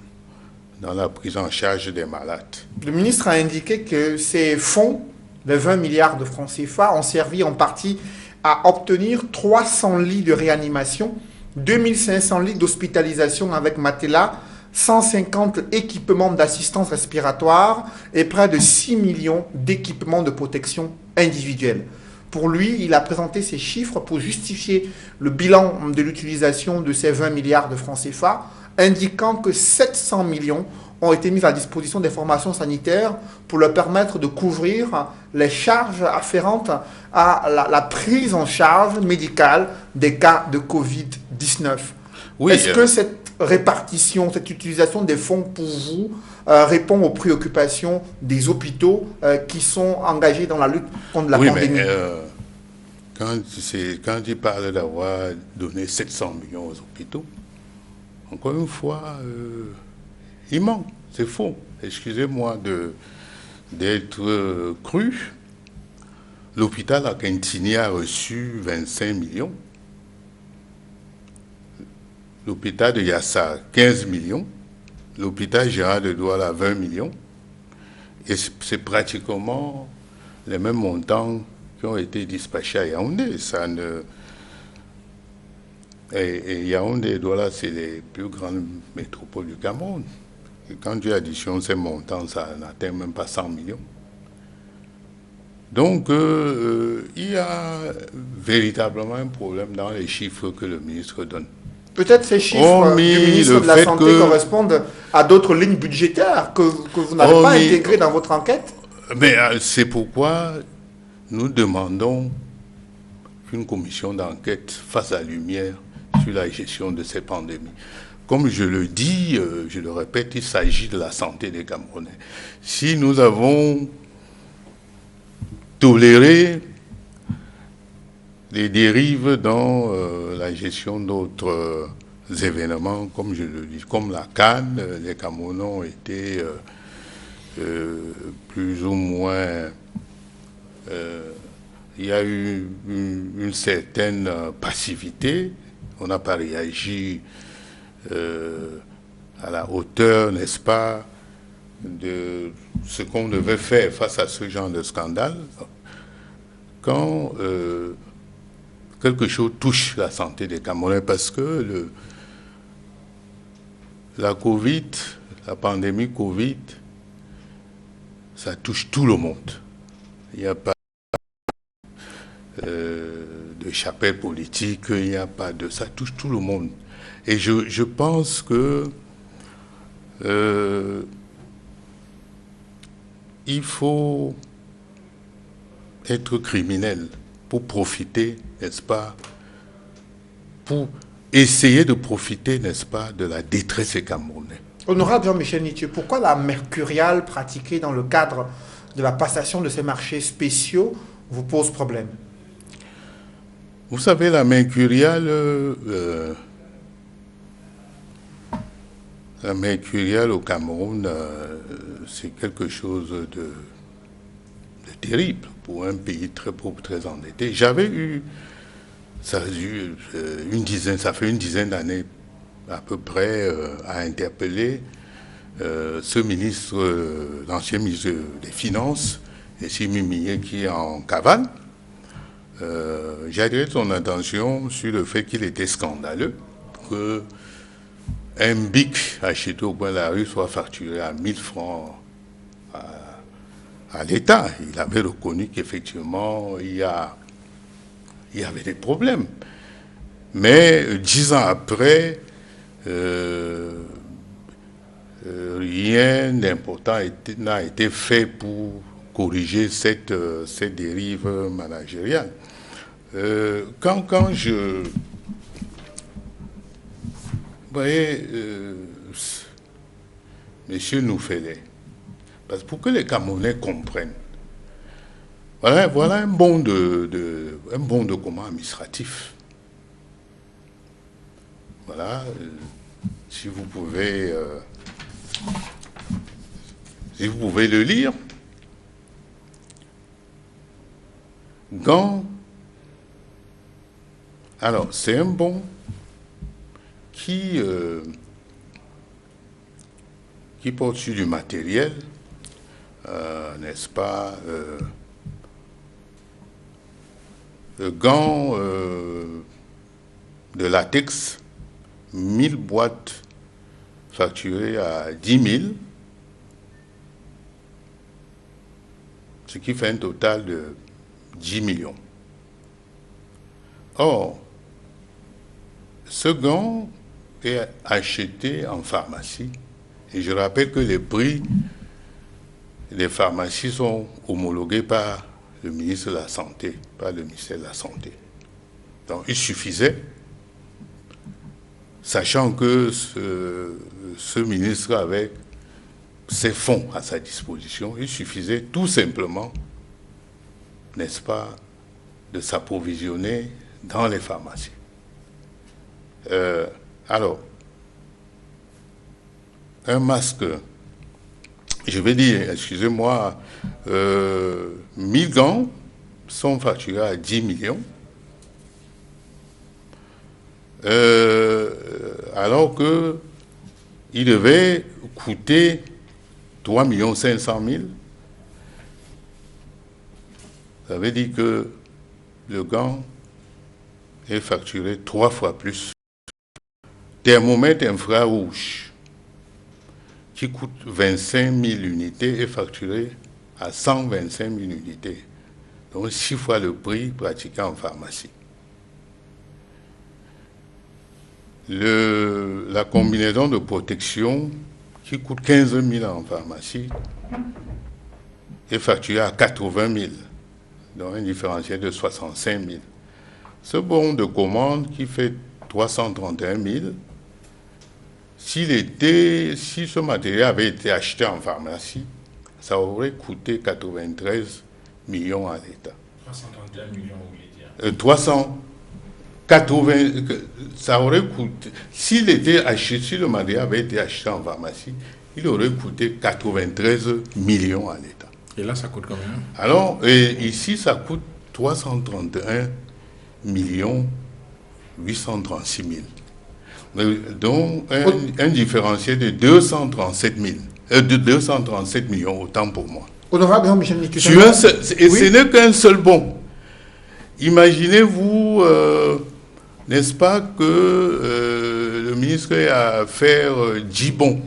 dans la prise en charge des malades? Le ministre a indiqué que ces fonds, les 20 milliards de francs CFA, ont servi en partie à obtenir 300 lits de réanimation, 2500 lits d'hospitalisation avec matelas, 150 équipements d'assistance respiratoire et près de 6 millions d'équipements de protection individuelle. Pour lui, il a présenté ces chiffres pour justifier le bilan de l'utilisation de ces 20 milliards de francs CFA, indiquant que 700 millions ont été mis à disposition des formations sanitaires pour leur permettre de couvrir les charges afférentes à la prise en charge médicale des cas de Covid-19. Oui, est-ce que cette répartition, cette utilisation des fonds pour vous répond aux préoccupations des hôpitaux qui sont engagés dans la lutte contre la pandémie? Quand il parle d'avoir donné 700 millions aux hôpitaux, encore une fois, il manque, c'est faux. Excusez-moi d'être cru. L'hôpital à Quintini a reçu 25 millions. L'hôpital de Yassa, 15 millions. L'hôpital Gérard de Douala, 20 millions. Et c'est pratiquement les mêmes montants qui ont été dispatchés à Yaoundé. Et Yaoundé et Douala, c'est les plus grandes métropoles du Cameroun. Et quand tu additionnes ces montants, ça n'atteint même pas 100 millions. Donc, il y a véritablement un problème dans les chiffres que le ministre donne. Peut-être ces chiffres du ministre de la Santé correspondent à d'autres lignes budgétaires que vous n'avez pas intégrées dans votre enquête? Mais c'est pourquoi nous demandons qu'une commission d'enquête fasse la lumière sur la gestion de ces pandémies. Comme je le dis, je le répète, il s'agit de la santé des Camerounais. Si nous avons toléré les dérives dans la gestion d'autres événements, comme je le dis, comme la CAN. Les Camerounais ont été plus ou moins... il y a eu une certaine passivité. On n'a pas réagi à la hauteur, n'est-ce pas, de ce qu'on devait faire face à ce genre de scandale. Quand quelque chose touche la santé des Camerounais, parce que la Covid, la pandémie Covid, ça touche tout le monde. Il n'y a pas de chapelle politique, il n'y a pas de... Ça touche tout le monde. Et je pense que il faut être criminel pour profiter, n'est-ce pas, pour essayer de profiter, n'est-ce pas, de la détresse des Camerounais. Honorable Jean-Michel Nitieux, pourquoi la mercuriale pratiquée dans le cadre de la passation de ces marchés spéciaux vous pose problème? Vous savez, la mercuriale au Cameroun, c'est quelque chose de terrible pour un pays très pauvre, très endetté. J'avais eu, ça fait une dizaine d'années à peu près, à interpeller ce ministre, l'ancien ministre des Finances, Simi Millet, qui est en cavale. J'ai attiré son attention sur le fait qu'il était scandaleux que un bic acheté au coin de la rue soit facturé à 1000 francs à l'État. Il avait reconnu qu'effectivement, il y avait des problèmes. Mais 10 ans après, rien d'important n'a été fait pour corriger cette dérive managériale. Quand je... Vous voyez, Monsieur Nouffelet, parce que pour que les Camerounais comprennent, voilà un bon de commande administratif. Voilà, si vous pouvez le lire. Gant. Alors, c'est un bon qui porte sur du matériel, n'est-ce pas, le gant de latex, 1000 boîtes facturées à 10 000, ce qui fait un total de 10 millions. Or, ce gant est acheté en pharmacie. Et je rappelle que les prix des pharmacies sont homologués par le ministre de la Santé, par le ministère de la Santé. Donc, il suffisait, sachant que ce ministre avait ses fonds à sa disposition, il suffisait tout simplement, n'est-ce pas, de s'approvisionner dans les pharmacies. Alors, un masque, je vais dire, excusez-moi, 1000 gants sont facturés à 10 millions, alors qu'il devait coûter 3 500 000. Ça veut dire que le gant est facturé 3 fois plus. Thermomètre infrarouge, qui coûte 25 000 unités, est facturé à 125 000 unités. Donc 6 fois le prix pratiqué en pharmacie. La combinaison de protection, qui coûte 15 000 en pharmacie, est facturée à 80 000. Donc un différentiel de 65 000. Ce bon de commande qui fait 331 000, si ce matériel avait été acheté en pharmacie, ça aurait coûté 93 millions à l'État. 331 millions, vous voulez dire? 380, ça aurait coûté, s'il était acheté, si le matériel avait été acheté en pharmacie, il aurait coûté 93 millions à l'État. Et là, ça coûte combien? Alors, ici, ça coûte 331 millions 836 000. Donc, un différentiel de 237 millions, autant pour moi. Honorable Jean-Michel Nitu. Et ce n'est qu'un seul bon. Imaginez-vous, n'est-ce pas, que le ministre a fait 10 bons.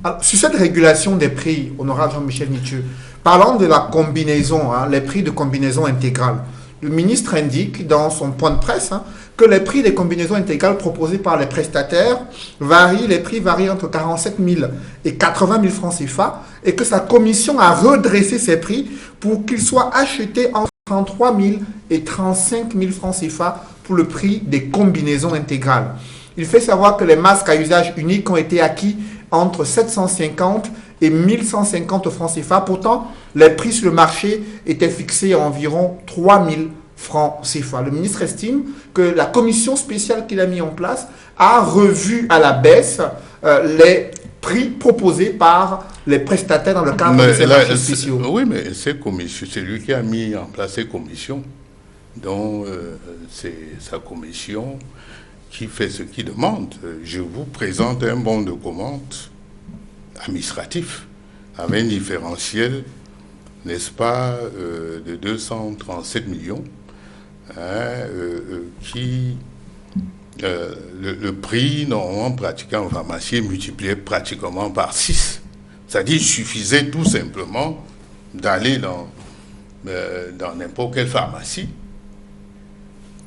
Alors, sur cette régulation des prix, honorable Jean-Michel Nitu, parlant de la combinaison, les prix de combinaison intégrale, le ministre indique dans son point de presse que les prix des combinaisons intégrales proposées par les prestataires les prix varient entre 47 000 et 80 000 francs CFA et que sa commission a redressé ces prix pour qu'ils soient achetés entre 33 000 et 35 000 francs CFA pour le prix des combinaisons intégrales. Il fait savoir que les masques à usage unique ont été acquis entre 750 et 1150 francs CFA. Pourtant, les prix sur le marché étaient fixés à environ 3000 francs CFA. Le ministre estime que la commission spéciale qu'il a mis en place a revu à la baisse les prix proposés par les prestataires dans le cadre de ces marchés spéciaux. Oui, mais ces commissions, c'est lui qui a mis en place ces commissions. Donc, c'est sa commission qui fait ce qu'il demande. Je vous présente un bon de commande administratif avec un différentiel, n'est-ce pas, de 237 millions, qui le prix normalement pratiqué en pharmacie est multiplié pratiquement par 6. C'est-à-dire qu'il suffisait tout simplement d'aller dans n'importe quelle pharmacie,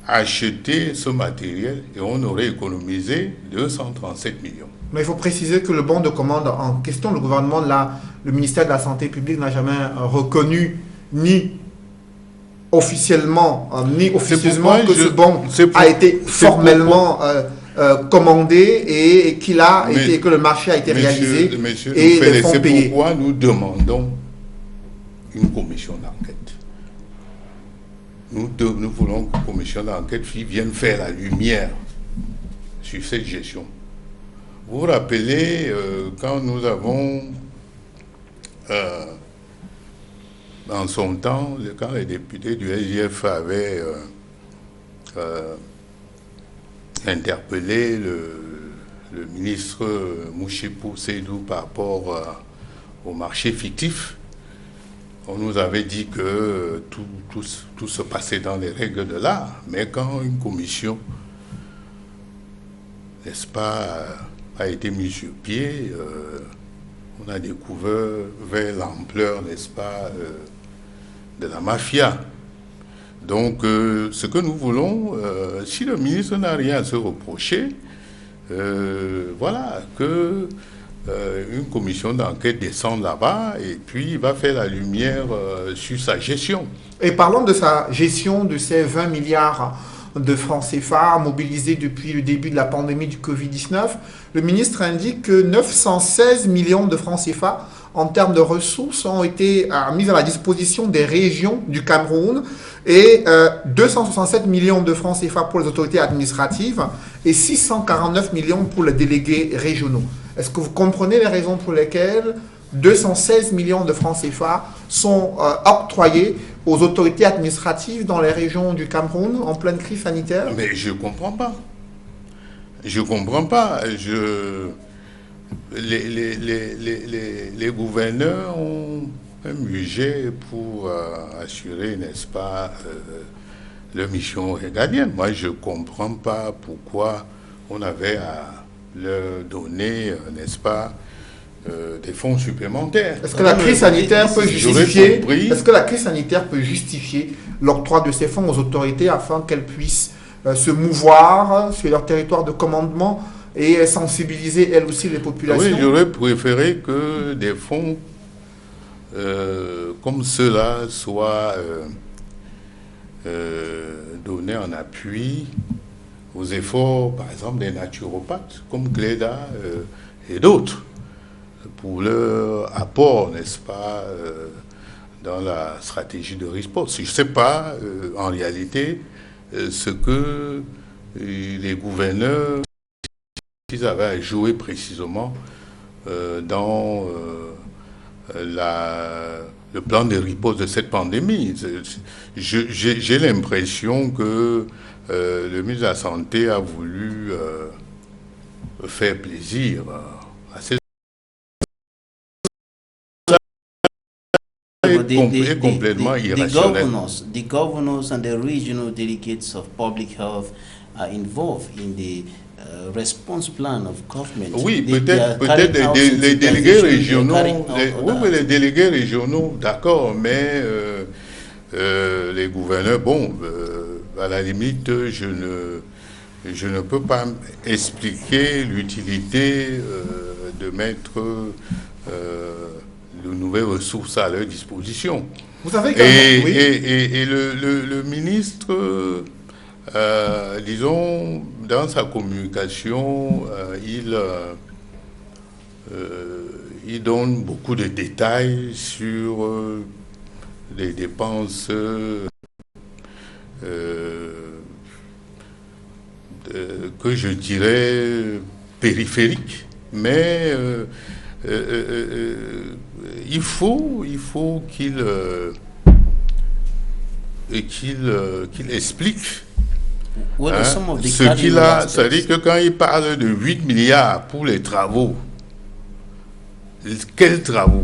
acheter ce matériel et on aurait économisé 237 millions. Mais il faut préciser que le bon de commande en question, le gouvernement, le ministère de la Santé publique n'a jamais reconnu ni officiellement ni officieusement que ce bon a été formellement commandé et que le marché a été réalisé et les fonds payés. C'est pourquoi nous demandons une commission d'enquête. Nous voulons qu'une commission d'enquête vienne faire la lumière sur cette gestion. Vous vous rappelez quand nous avons, dans son temps, quand les députés du SGF avaient interpellé le ministre Mouchipou Seydou par rapport au marché fictif, on nous avait dit que tout se passait dans les règles de l'art. Mais quand une commission, n'est-ce pas, a été mise sur pied, on a découvert l'ampleur, n'est-ce pas, de la mafia. Donc, ce que nous voulons, si le ministre n'a rien à se reprocher, voilà, que une commission d'enquête descend là-bas et puis il va faire la lumière sur sa gestion. Et parlons de sa gestion de ces 20 milliards de francs CFA mobilisés depuis le début de la pandémie du Covid-19. Le ministre indique que 916 millions de francs CFA en termes de ressources ont été mis à la disposition des régions du Cameroun et 267 millions de francs CFA pour les autorités administratives et 649 millions pour les délégués régionaux. Est-ce que vous comprenez les raisons pour lesquelles 216 millions de francs CFA sont octroyés aux autorités administratives dans les régions du Cameroun en pleine crise sanitaire? Mais je ne comprends pas. Je ne comprends pas. Les gouverneurs ont un budget pour assurer, n'est-ce pas, leur mission régalienne. Moi, je ne comprends pas pourquoi on avait à leur donner, n'est-ce pas, des fonds supplémentaires. Est-ce que la crise sanitaire peut justifier l'octroi de ces fonds aux autorités afin qu'elles puissent se mouvoir sur leur territoire de commandement et sensibiliser elles aussi les populations? Oui, j'aurais préféré que des fonds comme ceux-là soient donnés en appui aux efforts, par exemple, des naturopathes comme Cléda et d'autres, pour leur apport, n'est-ce pas, dans la stratégie de riposte. Je ne sais pas, en réalité, ce que les gouverneurs ils avaient à jouer précisément dans le plan de riposte de cette pandémie. J'ai l'impression que le ministre de la Santé a voulu faire plaisir à ses complètement irrationnel. The governors and the regional delegates of public health are involved in the response plan of government. Oui, peut-être les délégués régionaux, les délégués régionaux, d'accord, mais les gouverneurs, bon, à la limite, je ne peux pas expliquer l'utilité de mettre de nouvelles ressources à leur disposition. Vous savez que et le ministre, disons, dans sa communication, il donne beaucoup de détails sur les dépenses que je dirais périphériques, mais il faut qu'il explique ce qu'il a. C'est-à-dire que quand il parle de 8 milliards pour les travaux, quels travaux?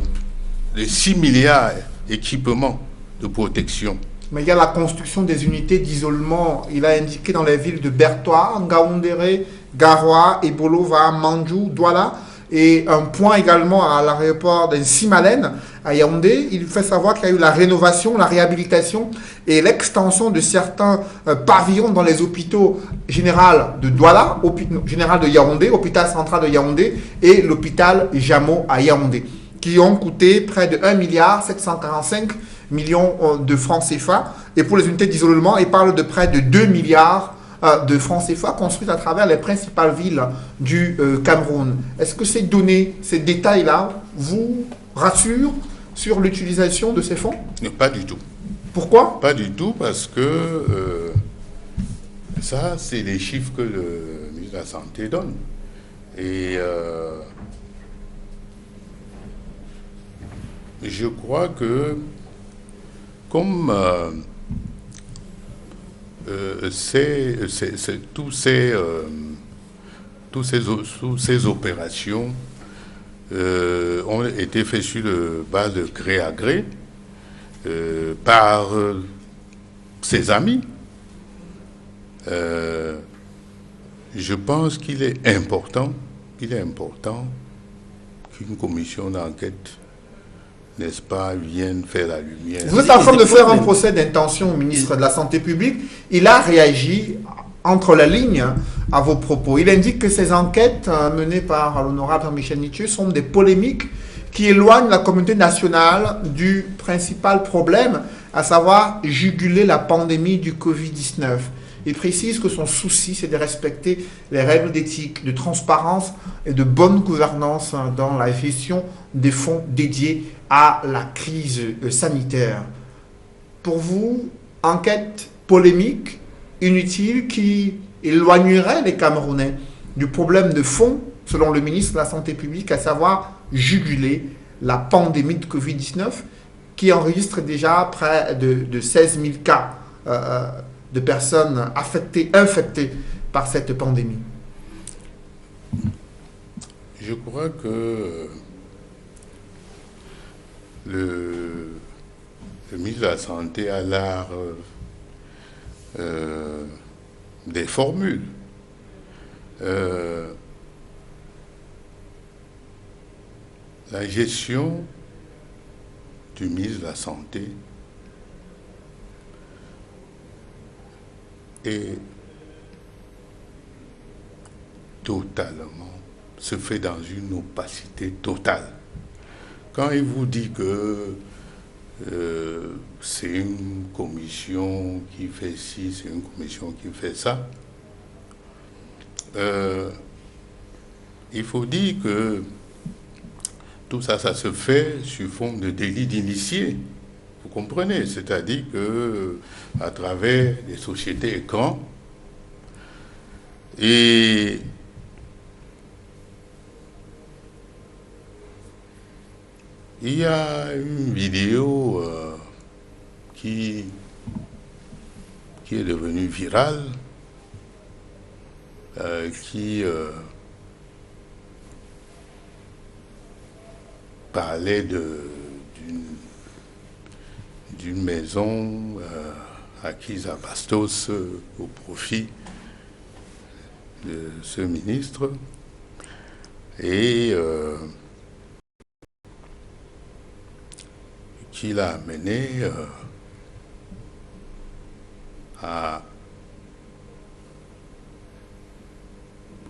Les 6 milliards équipements de protection. Mais il y a la construction des unités d'isolement. Il a indiqué dans les villes de Bertois, Ngaoundéré, Garoua, Ebolova, Mandjou, Douala. Et un point également à l'aéroport d'Nsimalène, à Yaoundé. Il fait savoir qu'il y a eu la rénovation, la réhabilitation et l'extension de certains pavillons dans les hôpitaux général de Douala, général de Yaoundé, hôpital central de Yaoundé et l'hôpital Jamo à Yaoundé, qui ont coûté près de 1,745 milliard de francs CFA. Et pour les unités d'isolement, il parle de près de 2 milliards de francs CFA construites à travers les principales villes du Cameroun. Est-ce que ces données, ces détails-là, vous rassurent sur l'utilisation de ces fonds? Pas du tout. Pourquoi? Pas du tout, parce que ça, c'est les chiffres que le ministre de la Santé donne. Et je crois que comme toutes ces opérations ont été faites sur le base de gré à gré par ses amis. Je pense qu'il est important qu'une commission d'enquête, n'est-ce pas, vienne faire la lumière. Vous êtes en train de faire un procès d'intention au ministre de la Santé publique. Il a réagi entre la ligne à vos propos. Il indique que ces enquêtes menées par l'honorable Jean-Michel Nitieux sont des polémiques qui éloignent la communauté nationale du principal problème, à savoir juguler la pandémie du Covid-19. Il précise que son souci, c'est de respecter les règles d'éthique, de transparence et de bonne gouvernance dans la gestion des fonds dédiés à la crise sanitaire. Pour vous, enquête polémique, inutile, qui éloignerait les Camerounais du problème de fond, selon le ministre de la Santé publique, à savoir juguler la pandémie de Covid-19, qui enregistre déjà près de 16 000 cas de personnes infectées par cette pandémie. Je crois que le ministre de la Santé a l'art des formules. La gestion du ministre de la Santé est se fait dans une opacité totale. Quand il vous dit que c'est une commission qui fait ci, c'est une commission qui fait ça, il faut dire que tout ça, ça se fait sur fond de délit d'initié. Vous comprenez? C'est-à-dire que à travers des sociétés écrans, et il y a une vidéo qui est devenue virale, qui parlait d'une maison acquise à Bastos au profit de ce ministre, et qui l'a amené à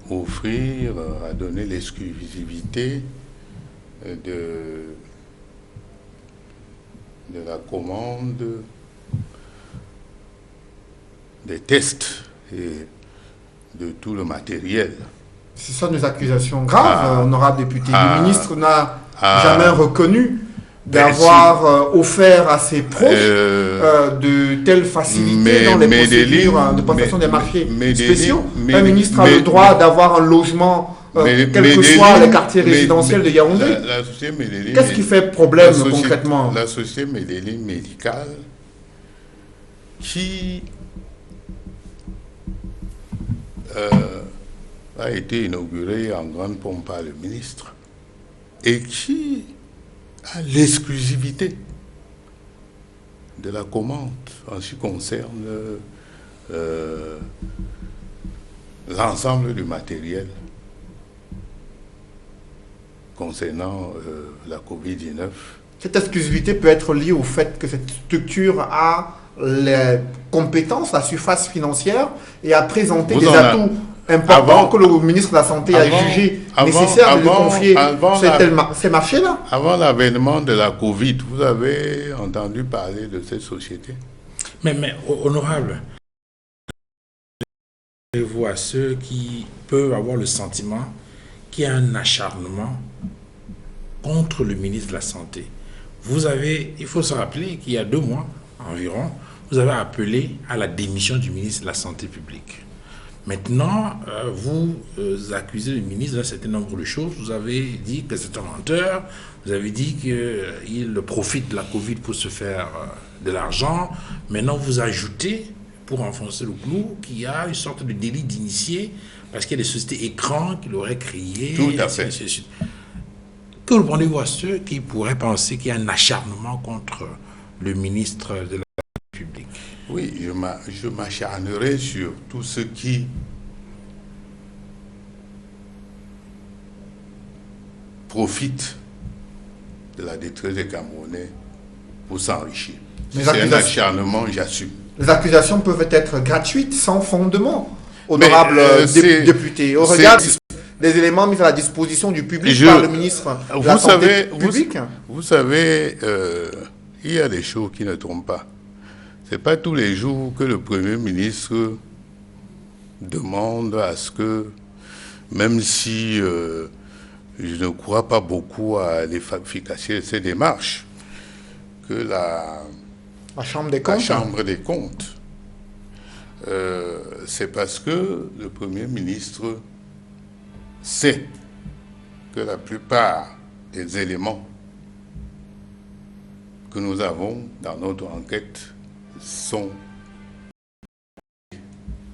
offrir, à donner l'exclusivité de la commande des tests et de tout le matériel. Ce sont des accusations graves, honorable député. Le ministre n'a jamais reconnu d'avoir offert à ses proches de telles facilités dans les procédures de passation des marchés spéciaux. Un ministre a le droit d'avoir un logement, quel que soit les quartiers résidentiels de Yaoundé. Qu'est-ce qui fait problème concrètement? La société Medellin médicale qui a été inaugurée en grande pompe par le ministre et qui a l'exclusivité de la commande en ce qui concerne l'ensemble du matériel concernant la COVID-19. Cette exclusivité peut être liée au fait que cette structure a les compétences, la surface financière et a présenté des atouts importants que le ministre de la Santé a jugé nécessaire de lui confier ces marchés-là. Avant l'avènement de la Covid, vous avez entendu parler de cette société? Mais honorable, vous à ceux qui peuvent avoir le sentiment qu'il y a un acharnement contre le ministre de la Santé. Il faut se rappeler qu'il y a 2 mois environ, vous avez appelé à la démission du ministre de la Santé publique. Maintenant, vous accusez le ministre d'un certain nombre de choses. Vous avez dit que c'est un menteur. Vous avez dit qu'il profite de la Covid pour se faire de l'argent. Maintenant, vous ajoutez, pour enfoncer le clou, qu'il y a une sorte de délit d'initié parce qu'il y a des sociétés écrans qu'il aurait créées. Tout à fait. Que répondez-vous à ceux qui pourraient penser qu'il y a un acharnement contre le ministre de la République? Oui, je m'acharnerai sur tous ceux qui profitent de la détresse des Camerounais pour s'enrichir. C'est un acharnement, j'assume. Les accusations peuvent être gratuites, sans fondement, honorable député. Au regard des éléments mis à la disposition du public par le ministre de la Santé publique. Vous savez, il y a des choses qui ne trompent pas. Ce n'est pas tous les jours que le Premier ministre demande à ce que, même si je ne crois pas beaucoup à l'efficacité de ces démarches, que la Chambre des comptes, c'est parce que le Premier ministre sait que la plupart des éléments que nous avons dans notre enquête sont...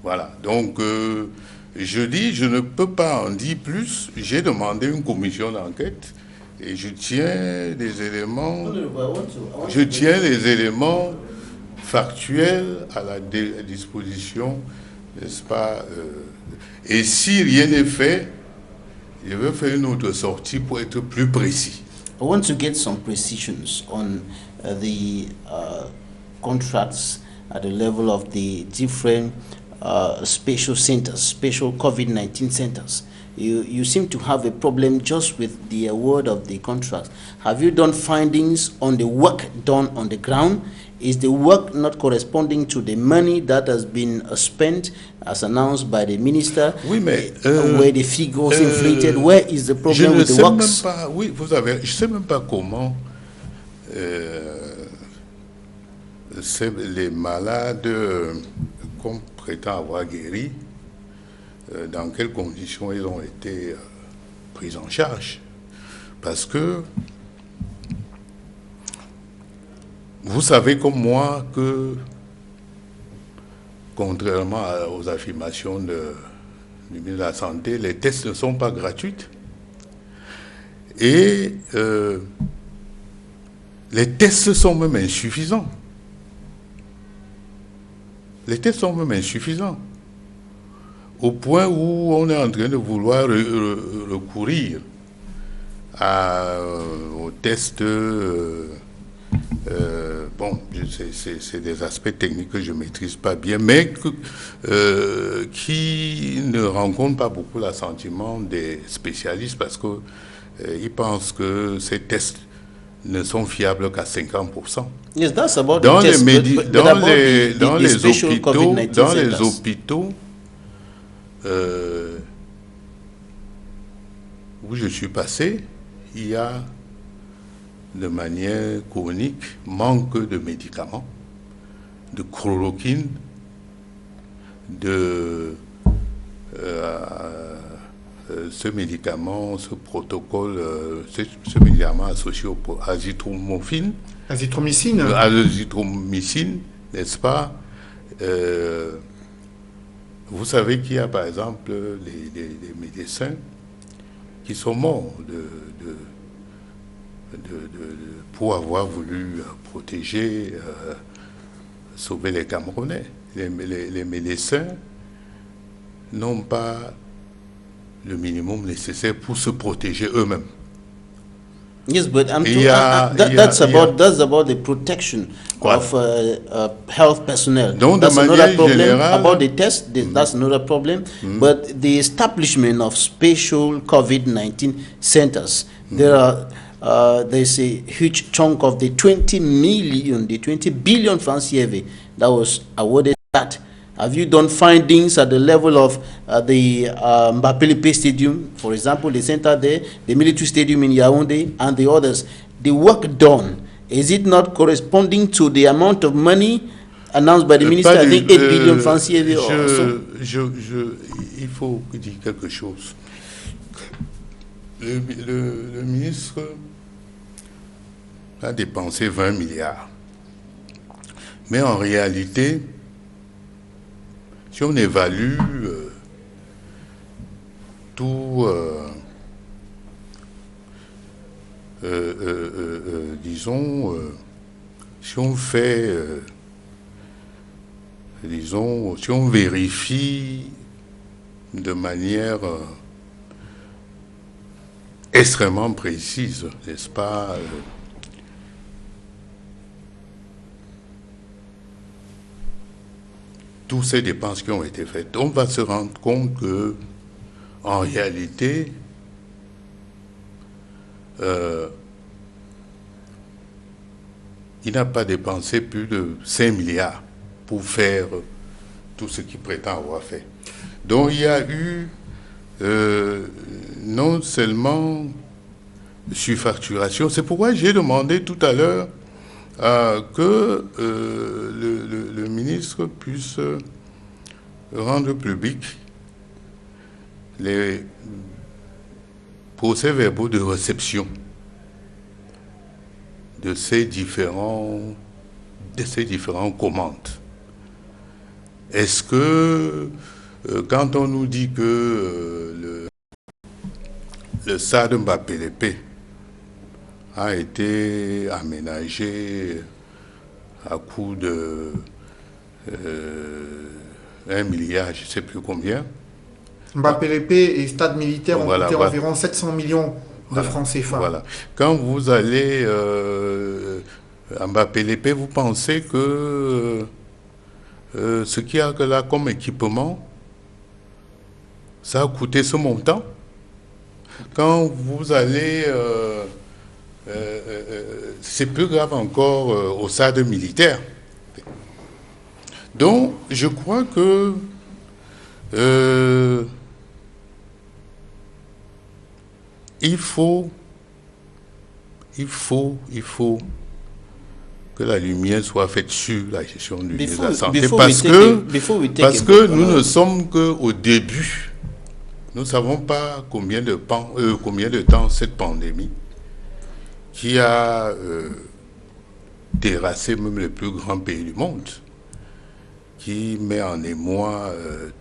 Voilà, donc je dis, je ne peux pas en dire plus. J'ai demandé une commission d'enquête et je tiens des éléments factuels à la disposition, n'est-ce pas? Et si rien n'est fait, je vais faire une autre sortie pour être plus précis. I want to get some precisions on the contracts at the level of the different special centers, special COVID-19 centers. You seem to have a problem just with the award of the contracts. Have you done findings on the work done on the ground? Is the work not corresponding to the money that has been spent as announced by the minister? Oui, mais where the figures inflated? Where is the problem with the works? Je ne sais même pas, oui, je ne sais même pas comment les malades qu'on prétend avoir guéris, dans quelles conditions ils ont été pris en charge. Parce que vous savez comme moi que, contrairement aux affirmations du ministre de la Santé, les tests ne sont pas gratuits. Et les tests sont même insuffisants. Les tests sont même insuffisants. Au point où on est en train de vouloir recourir aux tests. Bon, c'est des aspects techniques que je ne maîtrise pas bien, mais qui ne rencontrent pas beaucoup l'assentiment des spécialistes parce qu'ils pensent que ces tests ne sont fiables qu'à 50%. Yes, that's about Dans the les, test, dans les special hôpitaux, COVID-19 dans les centers. hôpitaux où je suis passé, il y a de manière chronique manque de médicaments, de chloroquine, de ce médicament, ce protocole, ce médicament associé au azithromycine, Azithromycine. n'est-ce pas? Vous savez qu'il y a par exemple les médecins qui sont morts pour avoir voulu protéger, sauver les Camerounais. Les médecins n'ont pas le minimum nécessaire pour se protéger eux-mêmes. Yes, but that's about the protection of health personnel. Donc, that's de another manière problem. générale, About the test, that's another problem. But the establishment of special COVID-19 centers, there's a huge chunk of the 20 billion francs CFA that was awarded that. Have you done findings at the level of the Mbapelepe Stadium, for example, the center there, the military stadium in Yaoundé, and the others? The work done, is it not corresponding to the amount of money announced by the minister? I think 8 billion francs CFA or so. Il faut dire quelque chose. Le ministre a dépensé 20 milliards. Mais en réalité, si on évalue tout, disons, si on fait, disons, si on vérifie de manière extrêmement précise, n'est-ce pas, toutes ces dépenses qui ont été faites, on va se rendre compte que, en réalité, il n'a pas dépensé plus de 5 milliards pour faire tout ce qu'il prétend avoir fait. Donc il y a eu non seulement surfacturation, c'est pourquoi j'ai demandé tout à l'heure que le ministre puisse rendre public les procès-verbaux de réception de ces différentes commandes. Est-ce que quand on nous dit que le stade Mbapelepe a été aménagé à coût de 1 milliard, je ne sais plus combien. Mbapelepe et stade militaire ont coûté environ 700 millions de francs CFA. Voilà. Quand vous allez à Mbapelepe, vous pensez que ce qu'il y a là comme équipement, ça a coûté ce montant? Quand vous allez, c'est plus grave encore au stade militaire. Donc, je crois que il faut que la lumière soit faite sur la gestion du ministère de la Before- Santé, before parce we take que, a- before we take parce a que break, nous ne Honorable. sommes qu'au début. Nous ne savons pas combien de temps cette pandémie, qui a terrassé même les plus grands pays du monde, qui met en émoi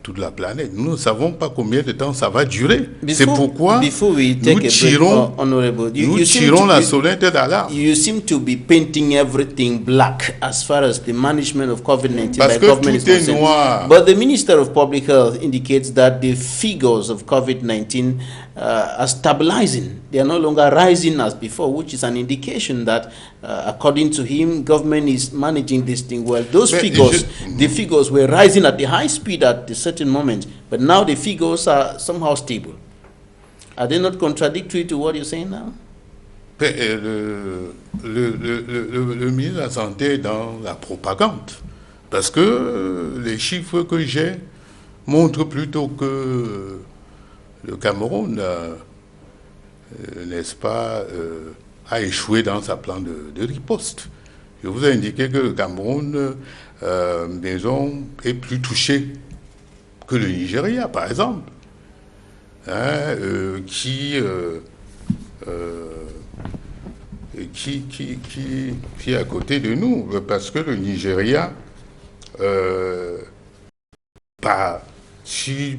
toute la planète. Nous ne savons pas combien de temps ça va durer. C'est pourquoi before we take nous a break, tirons, Honorable, nous tirons la sonnette d'alarme. you seem to be painting everything black as far as the management of COVID-19 Parce by que government is tout est concerned. noir. But the Minister of Public Health indicates that the figures of COVID-19 are stabilizing. They are no longer rising as before, which is an indication that, according to him, government is managing this thing well. Those Mais figures, the figures were rising at the high speed at a certain moment, but now the figures are somehow stable. Are they not contradictory to what you're saying now? Le ministre de la Santé est dans la propagande. Parce que les chiffres que j'ai montrent plutôt que le Cameroun, n'est-ce pas, a échoué dans sa plan de riposte. Je vous ai indiqué que le Cameroun, disons, est plus touché que le Nigeria, par exemple, hein, qui est à côté de nous, parce que le Nigeria, si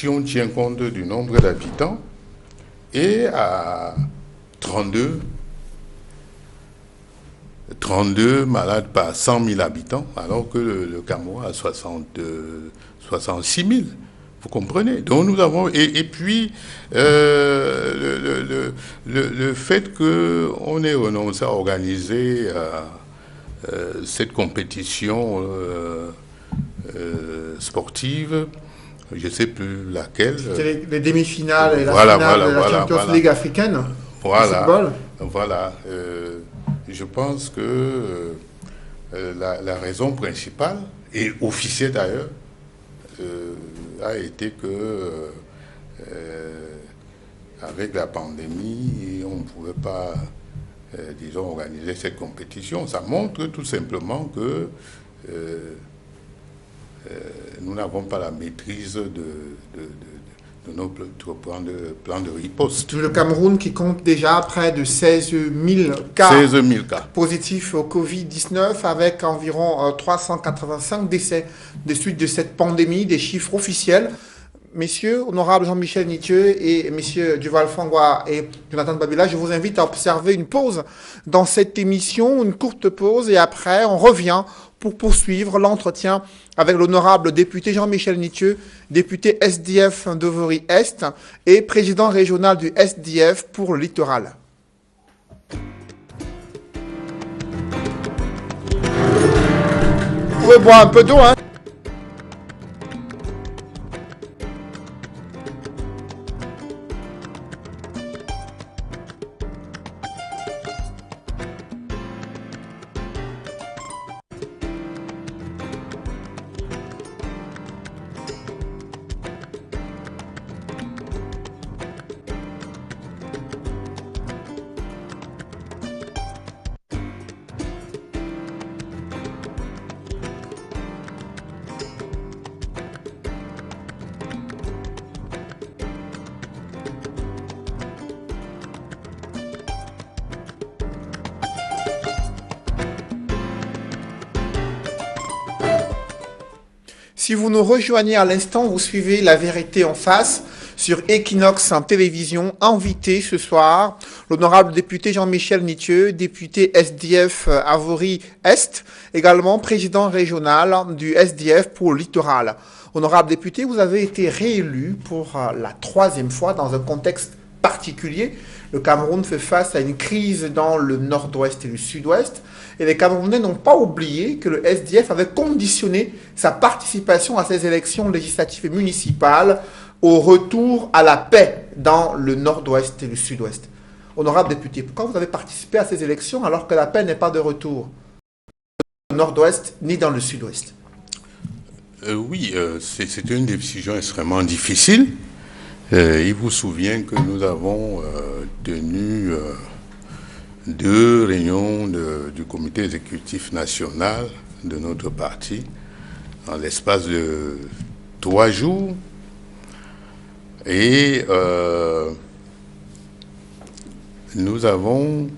on tient compte du nombre d'habitants, est à 32 malades par 100 000 habitants, alors que le Cameroun a 66 000. Vous comprenez? Donc nous avons... Et puis, le fait qu'on ait renoncé à organiser cette compétition sportive, je ne sais plus laquelle. C'était les demi-finales et la Voilà, finale voilà, de la voilà, Champions voilà. League africaine de football. Voilà. Je pense que la raison principale, et officielle d'ailleurs, a été que avec la pandémie, on ne pouvait pas, disons, organiser cette compétition. Ça montre tout simplement que nous n'avons pas la maîtrise de notre plan de riposte. Le Cameroun qui compte déjà près de 16 000 cas, 16 000 cas positifs au Covid-19 avec environ 385 décès de suite de cette pandémie, des chiffres officiels. Messieurs, honorable Jean-Michel Nitieux et messieurs Duval Fangwa et Jonathan Babila, je vous invite à observer une pause dans cette émission, une courte pause, et après on revient pour poursuivre l'entretien avec l'honorable député Jean-Michel Nitieux, député SDF d'Overy-Est et président régional du SDF pour le littoral. Vous pouvez boire un peu d'eau, hein? Si vous nous rejoignez à l'instant, vous suivez La Vérité en face sur Equinox en télévision. Invité ce soir, l'honorable député Jean-Michel Nitieux, député SDF Avory-Est, également président régional du SDF pour le littoral. Honorable député, vous avez été réélu pour la 3e fois dans un contexte particulier. Le Cameroun fait face à une crise dans le nord-ouest et le sud-ouest. Et les Camerounais n'ont pas oublié que le SDF avait conditionné sa participation à ces élections législatives et municipales au retour à la paix dans le nord-ouest et le sud-ouest. Honorable député, pourquoi vous avez participé à ces élections alors que la paix n'est pas de retour dans le nord-ouest ni dans le sud-ouest? Oui, c'est une décision extrêmement difficile. Il vous souvient que nous avons tenu 2 réunions du comité exécutif national de notre parti en l'espace de 3 jours. Et nous avons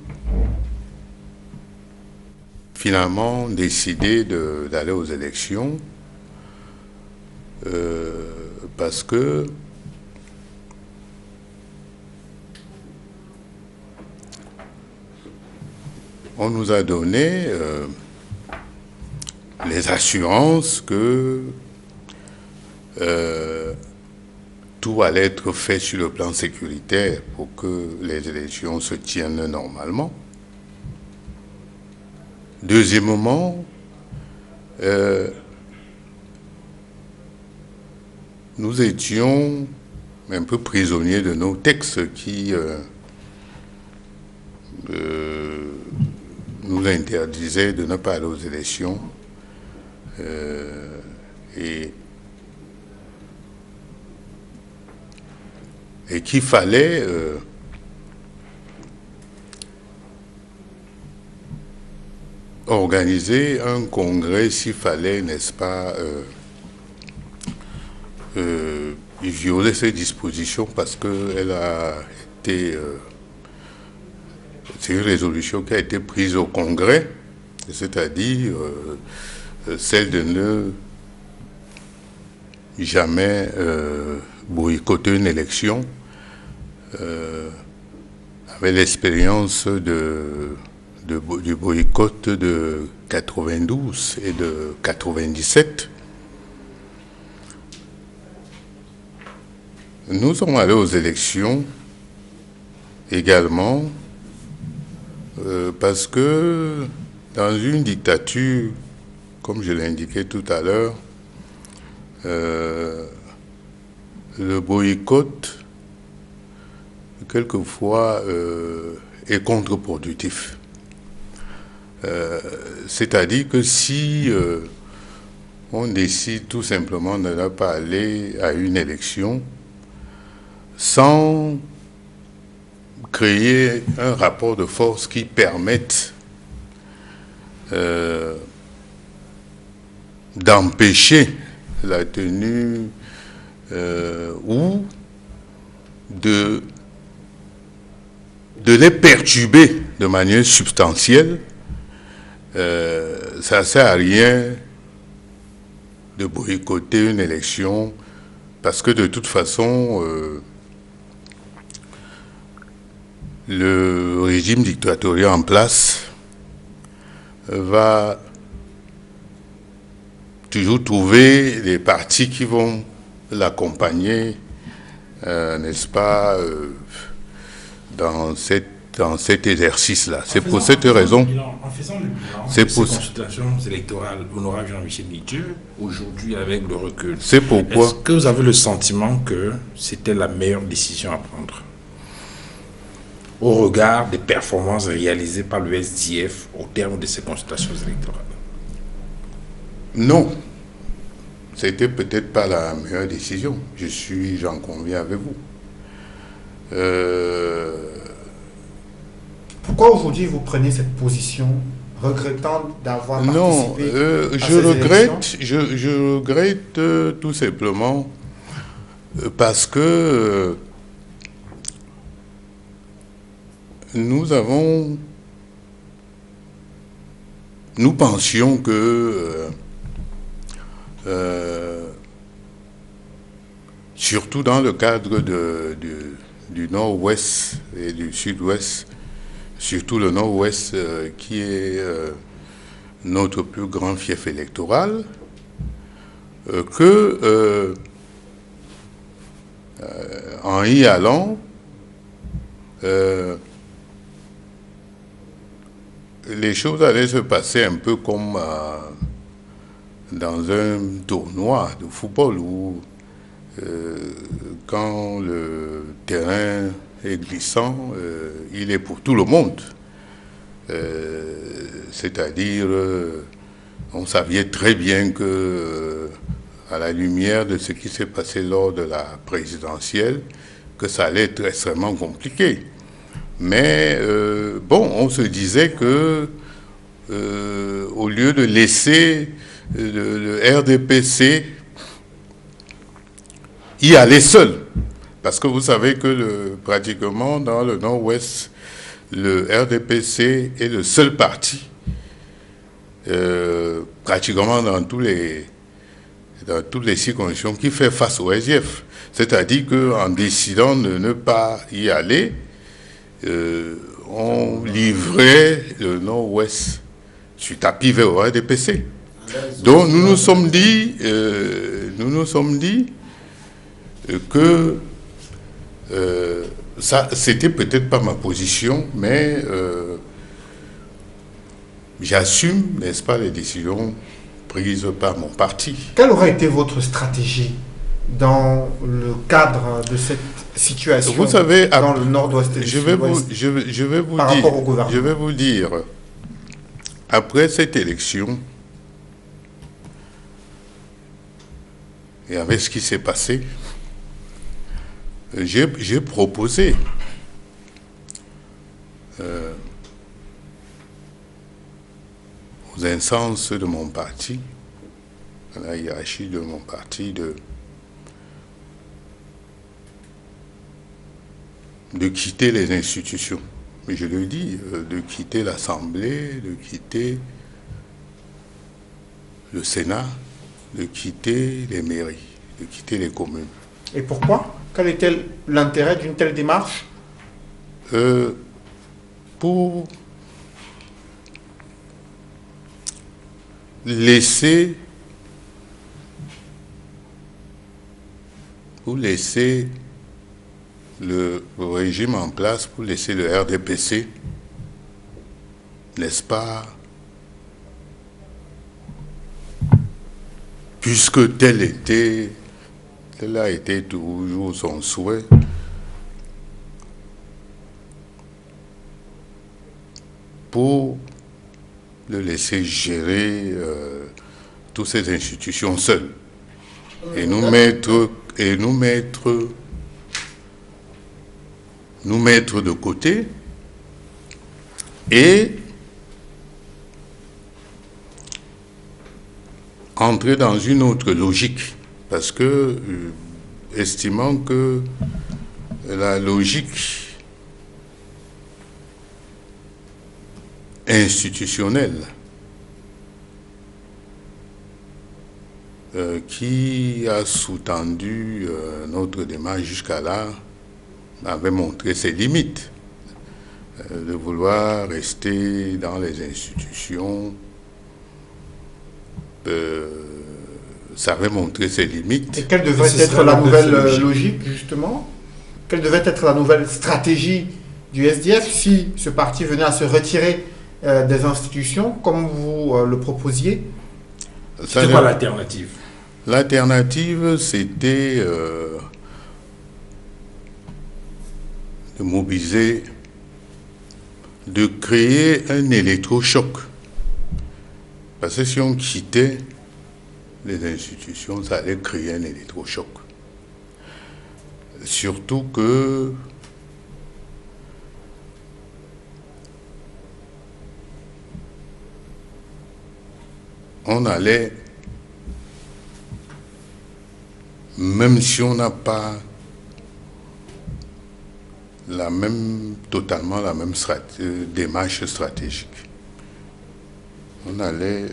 finalement décidé d'aller aux élections parce que on nous a donné les assurances que tout allait être fait sur le plan sécuritaire pour que les élections se tiennent normalement. Deuxièmement, nous étions un peu prisonniers de nos textes qui nous interdisaient de ne pas aller aux élections et qu'il fallait organiser un congrès s'il fallait, n'est-ce pas, violer ces dispositions parce qu'elle a été... c'est une résolution qui a été prise au Congrès, c'est-à-dire celle de ne jamais boycotter une élection avec l'expérience du boycott de 92 et de 97. Nous sommes allés aux élections également parce que dans une dictature, comme je l'ai indiqué tout à l'heure, le boycott, quelquefois, est contre-productif. C'est-à-dire que si on décide tout simplement de ne pas aller à une élection sans créer un rapport de force qui permette d'empêcher la tenue ou de les perturber de manière substantielle, ça ne sert à rien de boycotter une élection parce que de toute façon, le régime dictatorial en place va toujours trouver les partis qui vont l'accompagner, n'est-ce pas, dans cet exercice-là. C'est pour cette raison. En faisant le bilan de ces consultations électorales, honorable Jean-Michel Nitieux, aujourd'hui avec le recul, c'est pourquoi. Est-ce que vous avez le sentiment que c'était la meilleure décision à prendre au regard des performances réalisées par le SDF au terme de ces consultations électorales? Non. C'était peut-être pas la meilleure décision. J'en conviens avec vous. Pourquoi aujourd'hui vous prenez cette position, regrettant d'avoir participé à ces élections? Je regrette tout simplement parce que nous pensions que surtout dans le cadre du nord-ouest et du sud-ouest, surtout le nord-ouest qui est notre plus grand fief électoral, que en y allant, les choses allaient se passer un peu comme dans un tournoi de football où quand le terrain est glissant, il est pour tout le monde. C'est-à-dire, on savait très bien que, à la lumière de ce qui s'est passé lors de la présidentielle, que ça allait être extrêmement compliqué. Mais bon, on se disait que au lieu de laisser le RDPC y aller seul, parce que vous savez que pratiquement dans le Nord-Ouest, le RDPC est le seul parti, pratiquement dans toutes les circonscriptions, qui fait face au SDF. C'est-à-dire qu'en décidant de ne pas y aller, on livrait le Nord-Ouest sur tapis vers le RDPC. Donc nous nous sommes dit que ça, c'était peut-être pas ma position, mais j'assume, n'est-ce pas, les décisions prises par mon parti. Quelle aurait été votre stratégie dans le cadre de cette situation, vous savez, dans le nord-ouest et le sud-ouest, je vais vous par dire, rapport au gouvernement? je vais vous dire, après cette élection, et avec ce qui s'est passé, j'ai proposé aux instances de mon parti, à la hiérarchie de mon parti, de quitter les institutions. Mais je le dis, de quitter l'Assemblée, de quitter le Sénat, de quitter les mairies, de quitter les communes. Et pourquoi? Quel était l'intérêt d'une telle démarche? Pour laisser le régime en place, pour laisser le RDPC, n'est-ce pas, puisque tel a été toujours son souhait, pour le laisser gérer toutes ces institutions seules et nous mettre de côté et entrer dans une autre logique, parce que estimant que la logique institutionnelle qui a sous-tendu notre démarche jusqu'à là avait montré ses limites. De vouloir rester dans les institutions, ça avait montré ses limites. Et quelle devrait être la nouvelle logique, justement? Quelle devait être la nouvelle stratégie du SDF si ce parti venait à se retirer des institutions, comme vous le proposiez? C'était quoi l'alternative? L'alternative, c'était de mobiliser, de créer un électrochoc. Parce que si on quittait les institutions, ça allait créer un électrochoc. Surtout que on allait, même si on n'a pas totalement la même démarche stratégique, on allait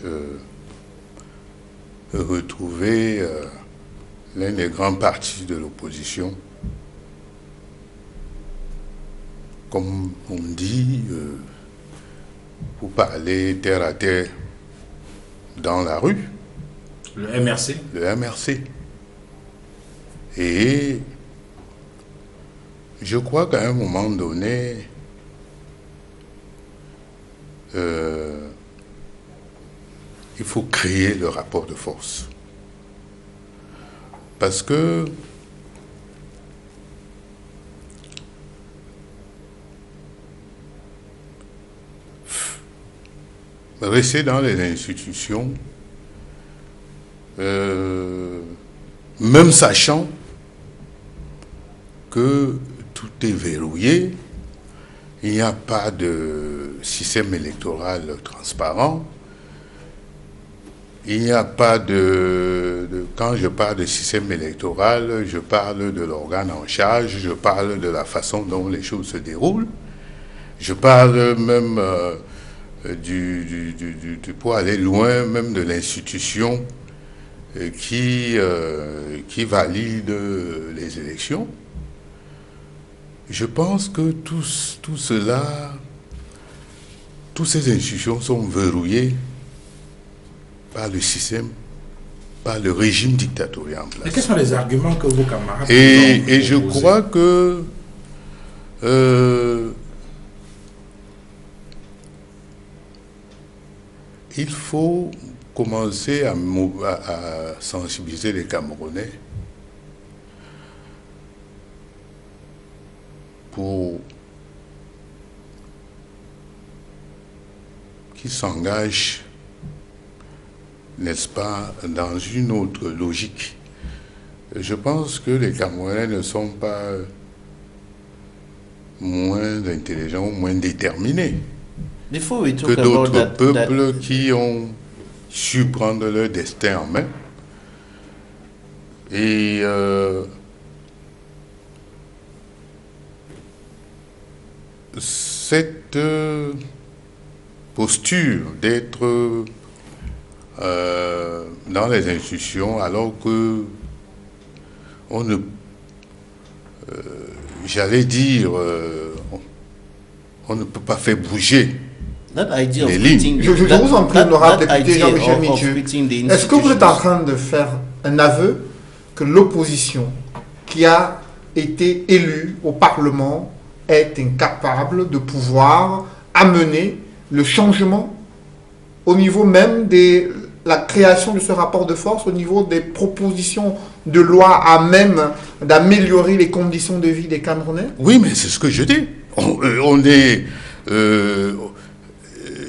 retrouver l'un des grands partis de l'opposition, comme on dit, pour parler terre à terre, dans la rue. Le MRC. Le MRC. Et je crois qu'à un moment donné, il faut créer le rapport de force. Parce que rester dans les institutions, même sachant que tout est verrouillé il n'y a pas de système électoral transparent. Il n'y a pas quand je parle de système électoral, je parle de l'organe en charge, je parle de la façon dont les choses se déroulent. Je parle même pour aller loin, même de l'institution qui valide les élections. Je pense que tout cela, toutes ces institutions sont verrouillées par le système, par le régime dictatorial en place. Et quels sont les arguments que vos camarades Et je crois que il faut commencer à sensibiliser les Camerounais pour qu'ils s'engagent, n'est-ce pas, dans une autre logique. Je pense que les Camerounais ne sont pas moins intelligents ou moins déterminés que d'autres peuples qui ont su prendre leur destin en main. Et cette posture d'être dans les institutions alors que on ne j'allais dire on ne peut pas faire bouger les lignes. Je vous en prie, honorable député Jean-Michel Nitieux, est-ce que vous êtes en train de faire un aveu que l'opposition qui a été élue au Parlement est incapable de pouvoir amener le changement au niveau même de la création de ce rapport de force, au niveau des propositions de loi à même d'améliorer les conditions de vie des Camerounais? Oui, mais c'est ce que je dis. On est...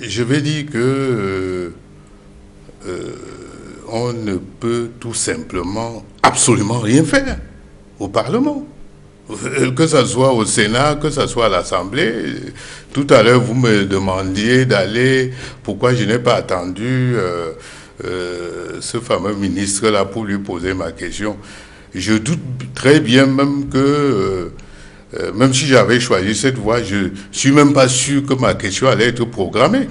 je vais dire que on ne peut tout simplement absolument rien faire au Parlement. Que ce soit au Sénat, que ce soit à l'Assemblée. Tout à l'heure, vous me demandiez d'aller... Pourquoi je n'ai pas attendu ce fameux ministre-là pour lui poser ma question. Je doute très bien même que... même si j'avais choisi cette voie, je ne suis même pas sûr que ma question allait être programmée.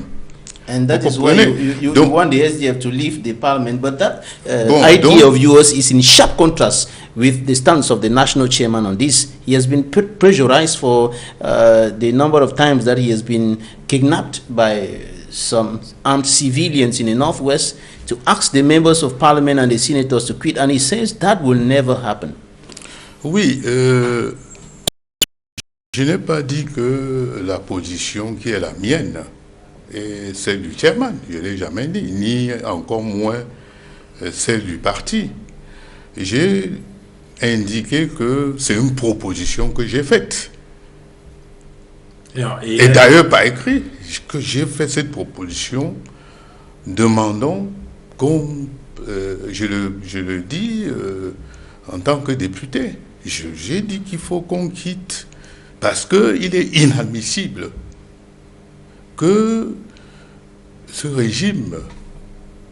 And that is why you want the SDF to leave the parliament. But that idea of yours is in sharp contrast with the stance of the national chairman on this. He has been pressurized for the number of times that he has been kidnapped by some armed civilians in the northwest to ask the members of parliament and the senators to quit. And he says that will never happen. Oui, je n'ai pas dit que la position qui est la mienne et celle du chairman, je ne l'ai jamais dit, ni encore moins celle du parti. J'ai indiqué que c'est une proposition que j'ai faite. Et d'ailleurs, pas écrit, que j'ai fait cette proposition, demandant qu'on, je le dis en tant que député, j'ai dit qu'il faut qu'on quitte, parce qu'il est inadmissible que ce régime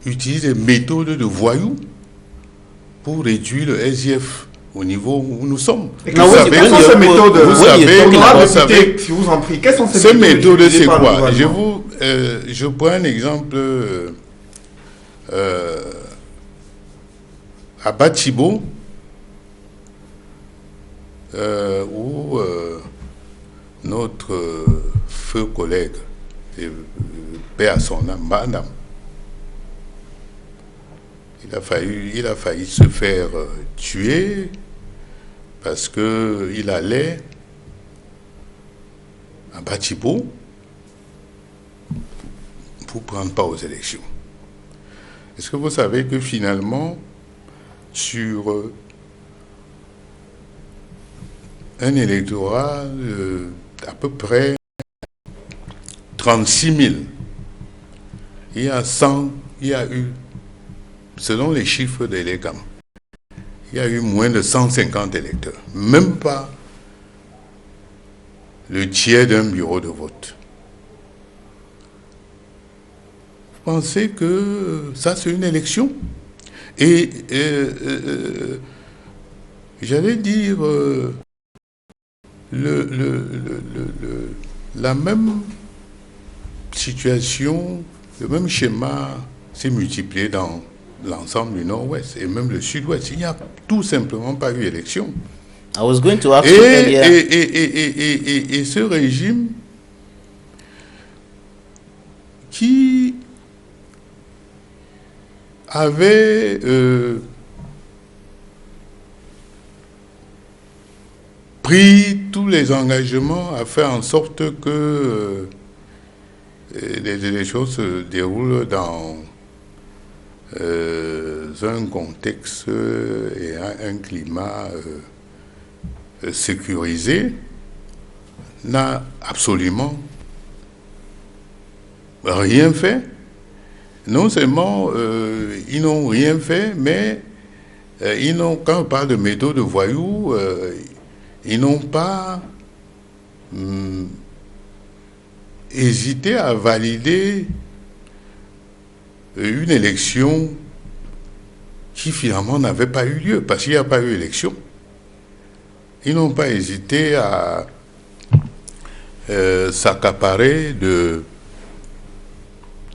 utilise des méthodes de voyous pour réduire le SDF au niveau où nous sommes. Quelles sont ces méthodes? Si vous en prie, quelles sont ces méthodes? C'est quoi? Je prends un exemple à Batibo, où notre feu collègue, paix à son âme, madame, il a failli se faire tuer parce qu'il allait à Batibo pour prendre part aux élections. Est-ce que vous savez que finalement, sur un électorat à peu près 36 000, il y a eu, selon les chiffres de l'ECAM, il y a eu moins de 150 électeurs. Même pas le tiers d'un bureau de vote. Vous pensez que ça, c'est une élection? Et j'allais dire, la même situation, le même schéma s'est multiplié dans l'ensemble du Nord-Ouest et même le Sud-Ouest. Il n'y a tout simplement pas eu élection. I was going to ask you earlier. Et ce régime qui avait pris tous les engagements à faire en sorte que les choses se déroulent dans un contexte et un climat sécurisé, n'a absolument rien fait. Non seulement ils n'ont rien fait, mais quand on parle de méthode de voyous, ils n'ont pas hésité à valider une élection qui finalement n'avait pas eu lieu, parce qu'il n'y a pas eu élection. Ils n'ont pas hésité à s'accaparer de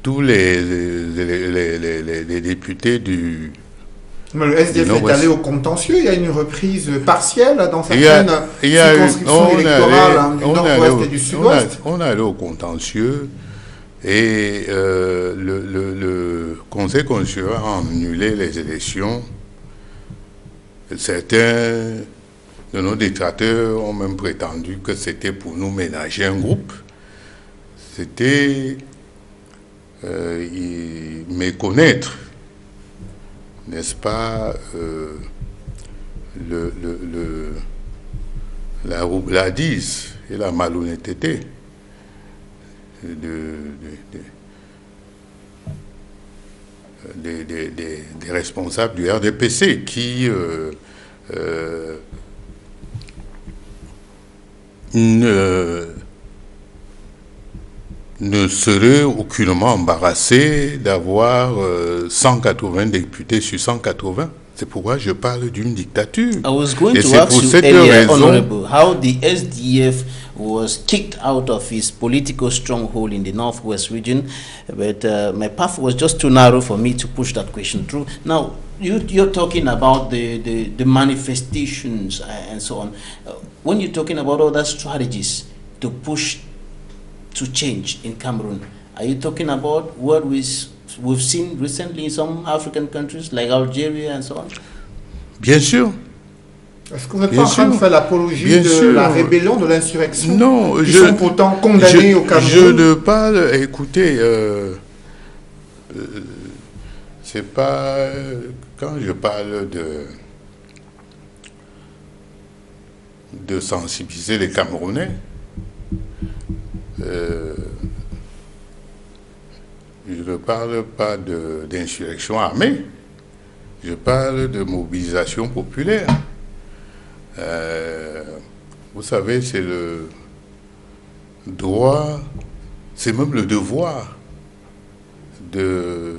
tous les députés du... Mais le SDF est allé au contentieux, il y a une reprise partielle dans certaines circonscriptions électorales du Nord-Ouest et du Sud-Ouest. On est allé au contentieux et le Conseil constitutionnel a annulé les élections. Certains de nos détracteurs ont même prétendu que c'était pour nous ménager un groupe. C'était méconnaître, n'est-ce pas, la roubladise et la malhonnêteté des responsables du RDPC qui ne serait aucunement embarrassé d'avoir 180 députés sur 180. C'est pourquoi je parle d'une dictature. I was going Et to c'est ask pour you cette earlier, raison, Honorable, how the SDF was kicked out of his political stronghold in the Northwest region, but my path was just too narrow for me to push that question through. Now, you're talking about the manifestations and so on. When you're talking about other strategies to push to change in Cameroon, are you talking about what we've seen recently in some African countries like Algeria and so on? bien sûr. Est-ce que vous n'êtes pas en train de faire l'apologie de la rébellion, de l'insurrection? Non, qui sont pourtant condamnés au Cameroun? Je ne parle, écoutez, c'est pas, quand je parle de sensibiliser les Camerounais, je ne parle pas d'insurrection armée, je parle de mobilisation populaire. Vous savez, c'est le droit, c'est même le devoir de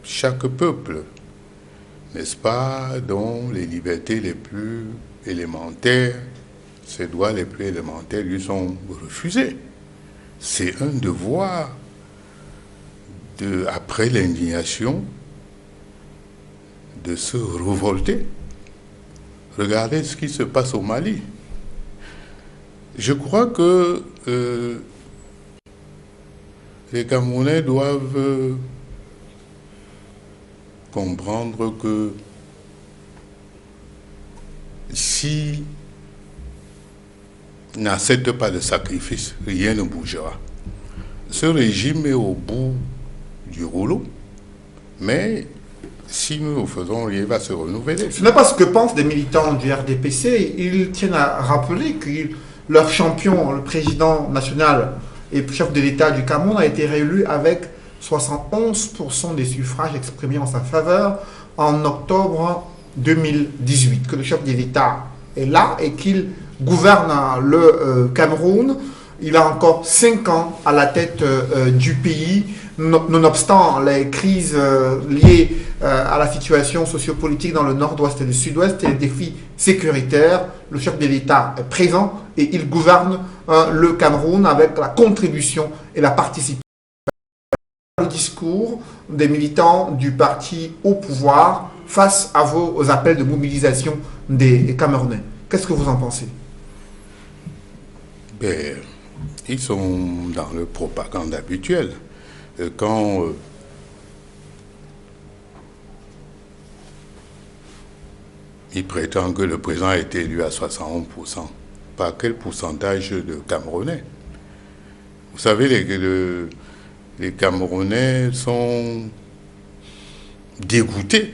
chaque peuple, n'est-ce pas, dont les libertés les plus élémentaires, ses droits les plus élémentaires lui sont refusés. C'est un devoir après l'indignation, de se révolter. Regardez ce qui se passe au Mali. Je crois que les Camerounais doivent comprendre que si n'acceptent pas de sacrifice, rien ne bougera. Ce régime est au bout du rouleau, mais si nous le faisons, il va se renouveler. Ce n'est pas ce que pensent des militants du RDPC. Ils tiennent à rappeler que leur champion, le président national et chef de l'État du Cameroun, a été réélu avec 71% des suffrages exprimés en sa faveur en octobre 2018. Que le chef de l'État est là et qu'il gouverne le Cameroun. Il a encore 5 ans à la tête du pays, nonobstant les crises liées à la situation sociopolitique dans le nord-ouest et le sud-ouest et les défis sécuritaires. Le chef de l'État est présent et il gouverne le Cameroun avec la contribution et la participation. Le discours des militants du parti au pouvoir face à vos appels de mobilisation des Camerounais. Qu'est-ce que vous en pensez? Ben, ils sont dans le propagande habituel. Quand ils prétendent que le président a été élu à 71%, par quel pourcentage de Camerounais? Vous savez, les Camerounais sont dégoûtés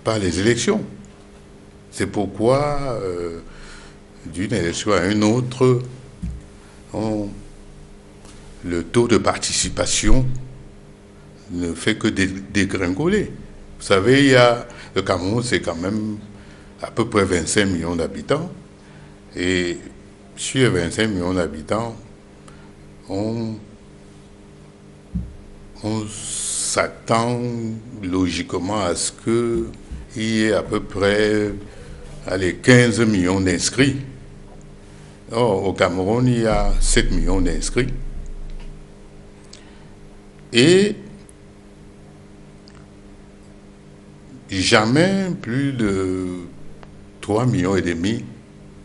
par les élections. C'est pourquoi, d'une élection à une autre, le taux de participation ne fait que dégringoler. Vous savez, le Cameroun, c'est quand même à peu près 25 millions d'habitants. Et sur les 25 millions d'habitants, on s'attend logiquement à ce qu'il y ait à peu près 15 millions d'inscrits. Or, au Cameroun, il y a 7 millions d'inscrits. Et jamais plus de 3,5 millions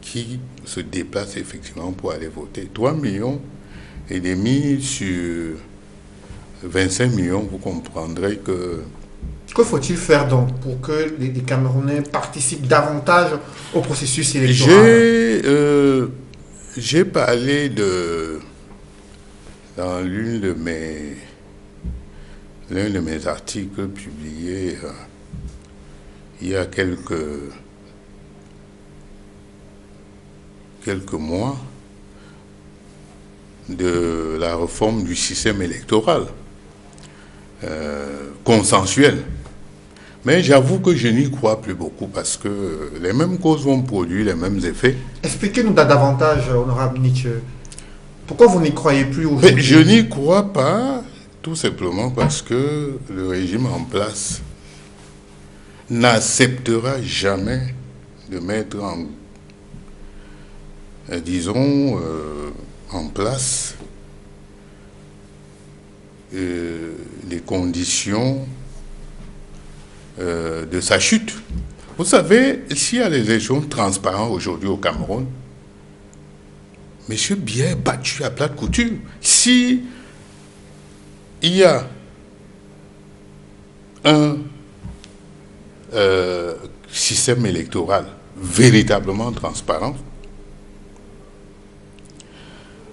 qui se déplacent effectivement pour aller voter. 3,5 millions sur 25 millions, vous comprendrez que... Que faut-il faire donc pour que les Camerounais participent davantage au processus électoral? J'ai parlé dans l'un de mes articles publiés il y a quelques mois de la réforme du système électoral consensuel. Mais j'avoue que je n'y crois plus beaucoup parce que les mêmes causes vont produire les mêmes effets. Expliquez-nous davantage, honorable Nietzsche. Pourquoi vous n'y croyez plus aujourd'hui? Je n'y crois pas, tout simplement parce que le régime en place n'acceptera jamais de mettre en place les conditions de sa chute. Vous savez, s'il y a les élections transparentes aujourd'hui au Cameroun, M. Biya est battu à plat de couture. Si il y a un système électoral véritablement transparent,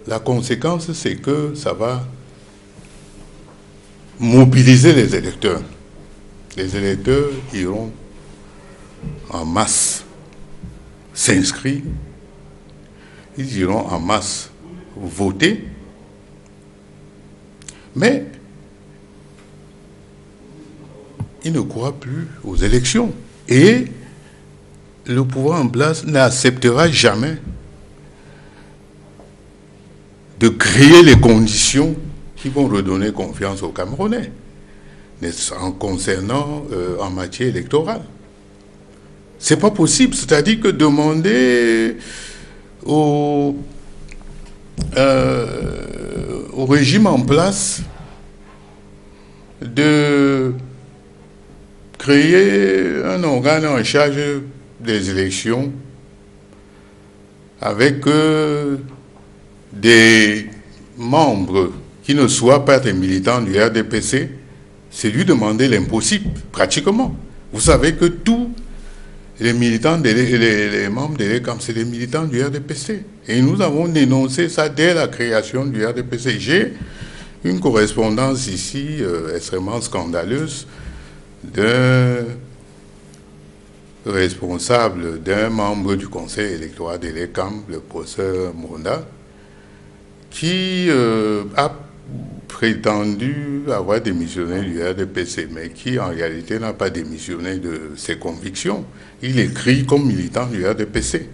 la conséquence, c'est que ça va mobiliser les électeurs. Les électeurs iront en masse s'inscrire, ils iront en masse voter, mais ils ne croient plus aux élections. Et le pouvoir en place n'acceptera jamais de créer les conditions qui vont redonner confiance aux Camerounais en matière électorale. C'est pas possible. C'est-à-dire que demander au régime en place de créer un organe en charge des élections avec des membres qui ne soient pas des militants du RDPC, c'est lui demander l'impossible, pratiquement. Vous savez que tous les militants, les membres de l'ECAM, c'est des militants du RDPC. Et nous avons dénoncé ça dès la création du RDPC. J'ai une correspondance ici extrêmement scandaleuse d'un responsable, d'un membre du conseil électoral de l'ECAM, le professeur Monda, qui a prétendu avoir démissionné du RDPC, mais qui en réalité n'a pas démissionné de ses convictions. Il écrit comme militant du RDPC.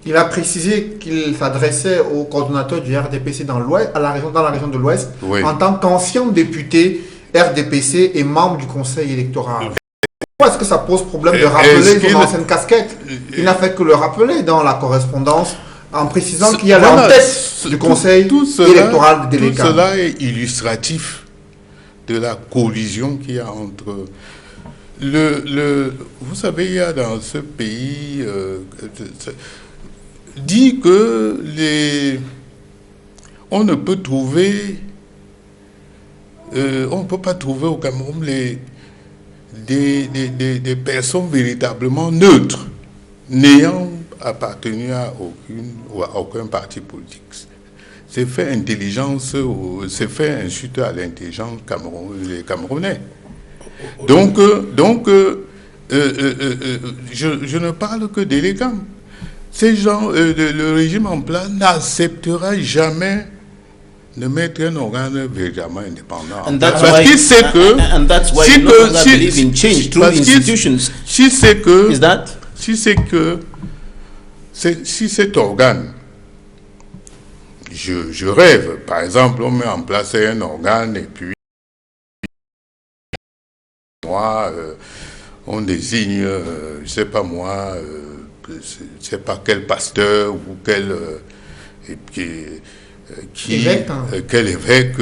Il a précisé qu'il s'adressait au coordonnateur du RDPC dans la région de l'Ouest, Oui. en tant qu'ancien député RDPC et membre du conseil électoral. Pourquoi est-ce que ça pose problème de rappeler son ancienne casquette? Il n'a fait que le rappeler dans la correspondance en précisant qu'il y a la tête du conseil électoral de Déleka. Tout cela est illustratif de la collision qu'il y a entre... vous savez, il y a dans ce pays... dit que on ne peut trouver... on ne peut pas trouver au Cameroun des personnes véritablement neutres, n'ayant appartenu à aucun parti politique. C'est fait intelligence, c'est fait insulte à l'intelligence des Camerounais. Donc, je ne parle que d'élégants. Ces gens, le régime en place n'acceptera jamais de mettre un organe véritablement indépendant. Parce qu'il sait que... And that's why you no longer believe in change through institutions. Si c'est que... Is that? Si c'est que... Si cet organe... Je rêve, par exemple, on met en place un organe et puis... on désigne, je ne sais pas moi... je ne sais pas quel pasteur ou quel évêque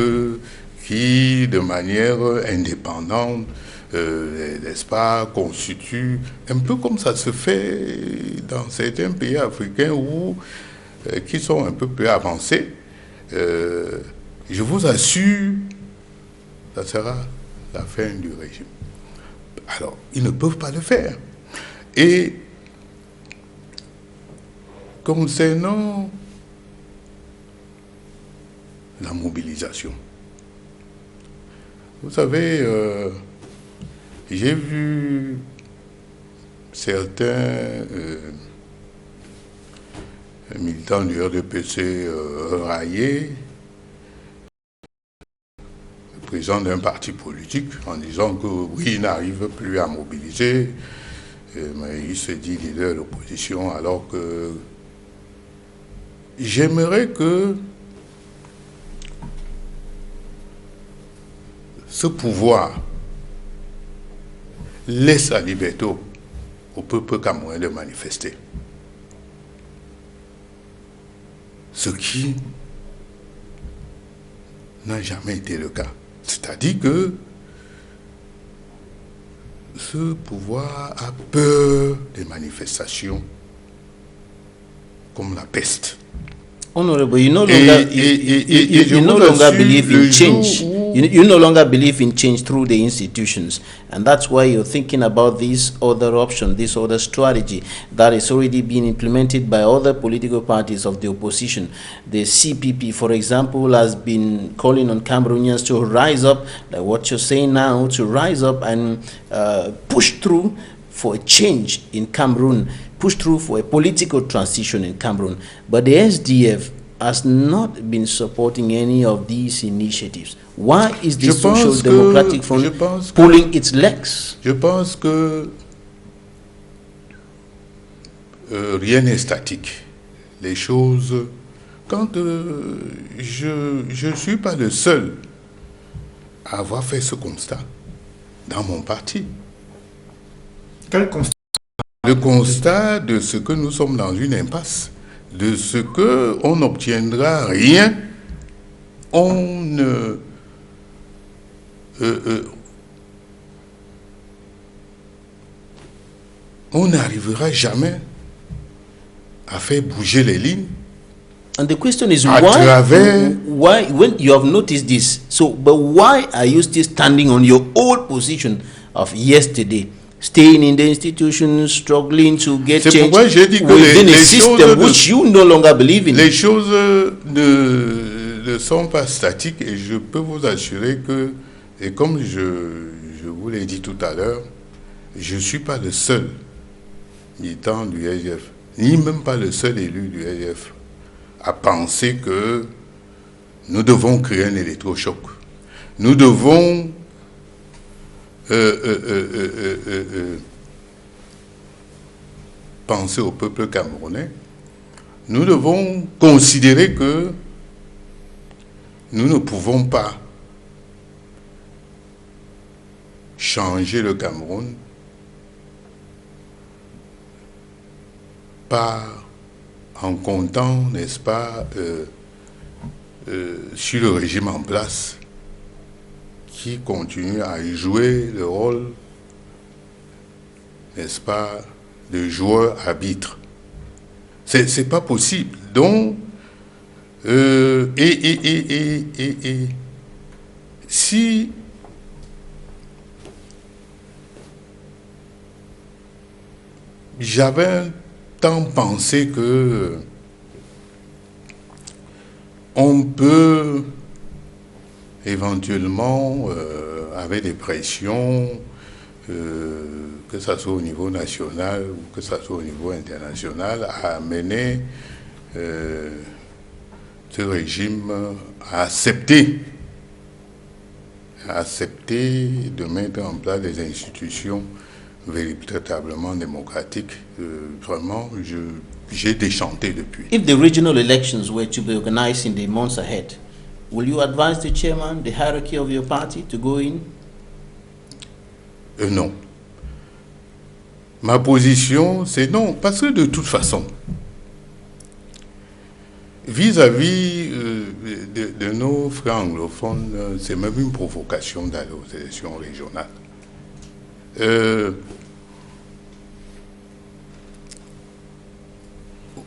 qui, de manière indépendante, n'est-ce pas, constitue, un peu comme ça se fait dans certains pays africains qui sont un peu plus avancés. Je vous assure, ça sera la fin du régime. Alors, ils ne peuvent pas le faire. Et concernant la mobilisation, vous savez, j'ai vu certains militants du RDPC railler le président d'un parti politique en disant que oui, il n'arrive plus à mobiliser, mais il se dit leader de l'opposition, alors que j'aimerais que ce pouvoir laisse la liberté au peuple camerounais de manifester. Ce qui n'a jamais été le cas. C'est-à-dire que ce pouvoir a peur des manifestations comme la peste. Honorable, you no longer you no longer believe in change. You no longer believe in change through the institutions, and that's why you're thinking about this other option, this other strategy that is already being implemented by other political parties of the opposition. The CPP, for example, has been calling on Cameroonians to rise up, like what you're saying now, to rise up and push through for a change in Cameroon, push through for a political transition in Cameroon. But the SDF has not been supporting any of these initiatives. Why is the Social Democratic Front pulling its legs? Je pense que rien n'est statique. Les choses... Quand je ne suis pas le seul à avoir fait ce constat dans mon parti. Quel constat? Le constat de ce que nous sommes dans une impasse, de ce qu'on n'obtiendra rien, on n'arrivera jamais à faire bouger les lignes. And the question is why, when you have noticed this, but why are you still standing on your old position of yesterday? Staying in the institutions, struggling to get change within a system which you no longer believe in. Les choses ne sont pas statiques et je peux vous assurer que, et comme je vous l'ai dit tout à l'heure, je ne suis pas le seul militant du SDF, ni même pas le seul élu du SDF, à penser que nous devons créer un électrochoc. Nous devons penser au peuple camerounais nous devons considérer que nous ne pouvons pas changer le Cameroun en comptant, n'est-ce pas, sur le régime en place qui continue à y jouer le rôle, n'est-ce pas, de joueur arbitre. C'est pas possible. Donc, si j'avais un temps pensé que on peut éventuellement, avec des pressions, que ce soit au niveau national ou que ce soit au niveau international, à amener ce régime à accepter de mettre en place des institutions véritablement démocratiques. Vraiment, j'ai déchanté depuis. If the regional elections were to be organized in the months ahead, will you advise the chairman, the hierarchy of your party, to go in? Non. Ma position, c'est non, parce que de toute façon, vis-à-vis de nos frères anglophones, c'est même une provocation d'aller aux élections régionales.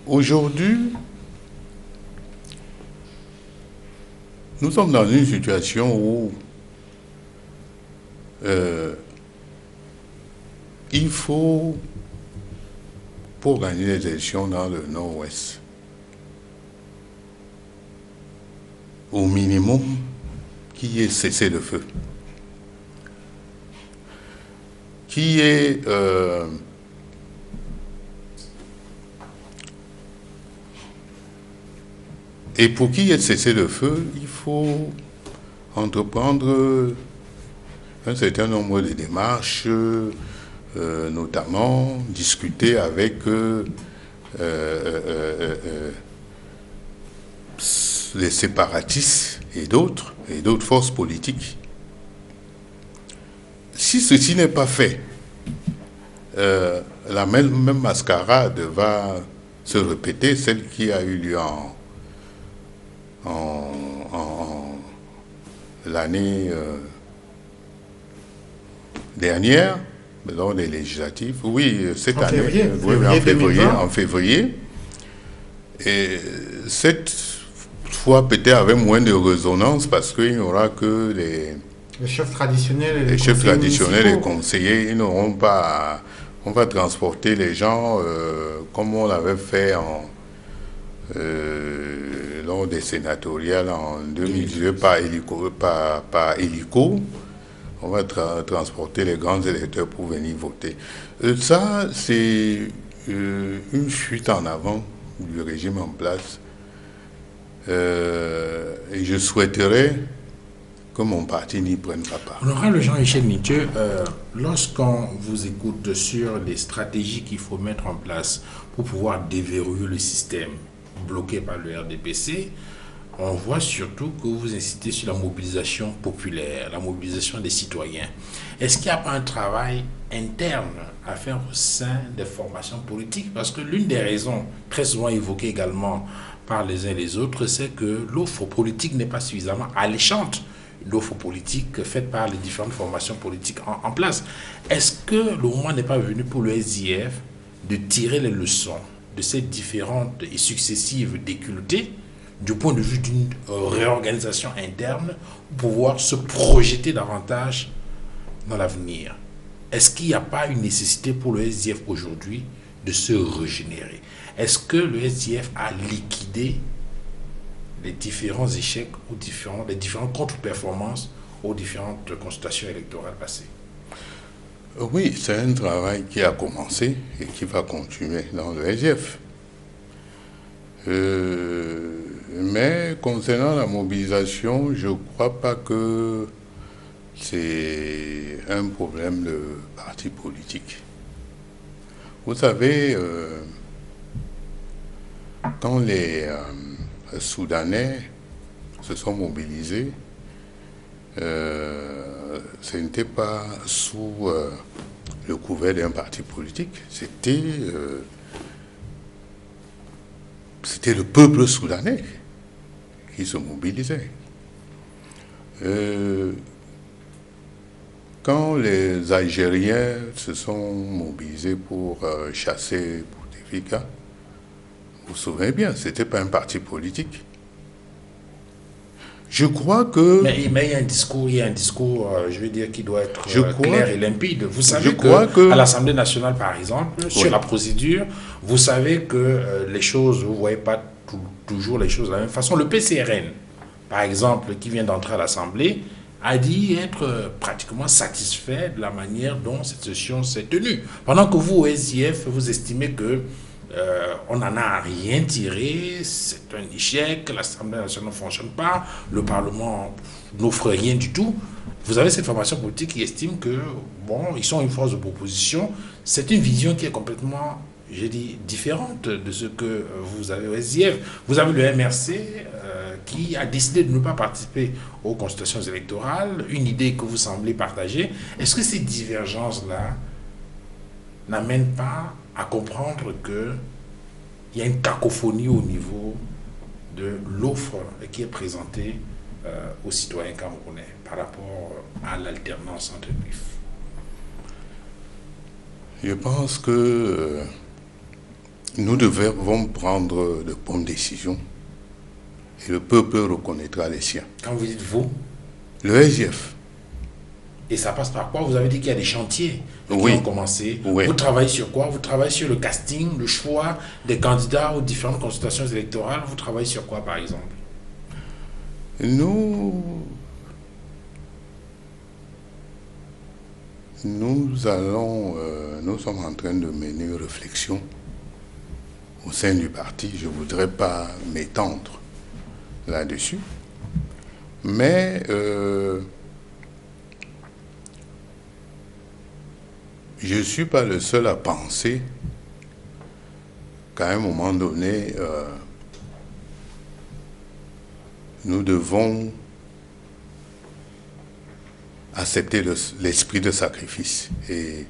Aujourd'hui, nous sommes dans une situation où il faut, pour gagner les élections dans le Nord-Ouest, au minimum, qu'il y ait cessez-le-feu. Qui est et pour qu'il y ait cessez-le-feu, il faut entreprendre un certain nombre de démarches, notamment discuter avec les séparatistes et d'autres forces politiques. Si ceci n'est pas fait, la même mascarade va se répéter, celle qui a eu lieu en l'année dernière, lors des législatives. Oui, cette année, en février. Et cette fois, peut-être avec moins de résonance, parce qu'il n'y aura que les chefs traditionnels et les conseillers, ils n'auront pas. On va transporter les gens comme on l'avait fait lors des sénatoriales en 2018 par hélico. On va transporter les grands électeurs pour venir voter. Ça, c'est une fuite en avant du régime en place. Et je souhaiterais que mon parti n'y prenne pas part. Honorable Jean-Michel Nitieux, lorsqu'on vous écoute sur les stratégies qu'il faut mettre en place pour pouvoir déverrouiller le système bloqué par le RDPC, on voit surtout que vous incitez sur la mobilisation populaire, la mobilisation des citoyens. Est-ce qu'il n'y a pas un travail interne à faire au sein des formations politiques? Parce que l'une des raisons très souvent évoquées également par les uns et les autres, c'est que l'offre politique n'est pas suffisamment alléchante. L'offre politique faite par les différentes formations politiques en place. Est-ce que le moment n'est pas venu pour le SDF de tirer les leçons de ces différentes et successives déculetés du point de vue d'une réorganisation interne pour pouvoir se projeter davantage dans l'avenir? Est-ce qu'il n'y a pas une nécessité pour le SDF aujourd'hui de se régénérer? Est-ce que le SDF a liquidé les différents échecs ou les différentes contre-performances aux différentes consultations électorales passées? Oui, c'est un travail qui a commencé et qui va continuer dans le SDF. Mais concernant la mobilisation, je ne crois pas que c'est un problème de parti politique. Vous savez, quand les Soudanais se sont mobilisés, ce n'était pas sous le couvert d'un parti politique, c'était le peuple soudanais qui se mobilisait. Quand les Algériens se sont mobilisés pour chasser Bouteflika, vous vous souvenez bien, ce n'était pas un parti politique. Je crois que... Mais il y a un discours, je veux dire, qui doit être clair et limpide. Vous savez à l'Assemblée nationale, par exemple, sur la procédure, vous savez que les choses, vous ne voyez pas toujours les choses de la même façon. Le PCRN, par exemple, qui vient d'entrer à l'Assemblée, a dit être pratiquement satisfait de la manière dont cette session s'est tenue. Pendant que vous, au SIF, vous estimez que on n'en a rien tiré, c'est un échec, l'Assemblée nationale ne fonctionne pas, le Parlement n'offre rien du tout. Vous avez cette formation politique qui estime que, bon, ils sont une force de proposition. C'est une vision qui est complètement, j'ai dit, différente de ce que vous avez au SIF. Vous avez le MRC qui a décidé de ne pas participer aux consultations électorales, une idée que vous semblez partager. Est-ce que ces divergences-là n'amènent pas à comprendre qu'il y a une cacophonie au niveau de l'offre qui est présentée aux citoyens camerounais par rapport à l'alternance entre PIF? Je pense que nous devons prendre de bonnes décisions et le peuple reconnaîtra les siens. Quand vous dites vous? Le SGF. Et ça passe par quoi? Vous avez dit qu'il y a des chantiers qui ont commencé. Oui. Vous travaillez sur quoi? Vous travaillez sur le casting, le choix des candidats aux différentes consultations électorales. Vous travaillez sur quoi, par exemple? Nous sommes en train de mener une réflexion au sein du parti. Je ne voudrais pas m'étendre là-dessus. Mais je ne suis pas le seul à penser qu'à un moment donné, nous devons accepter l'esprit de sacrifice et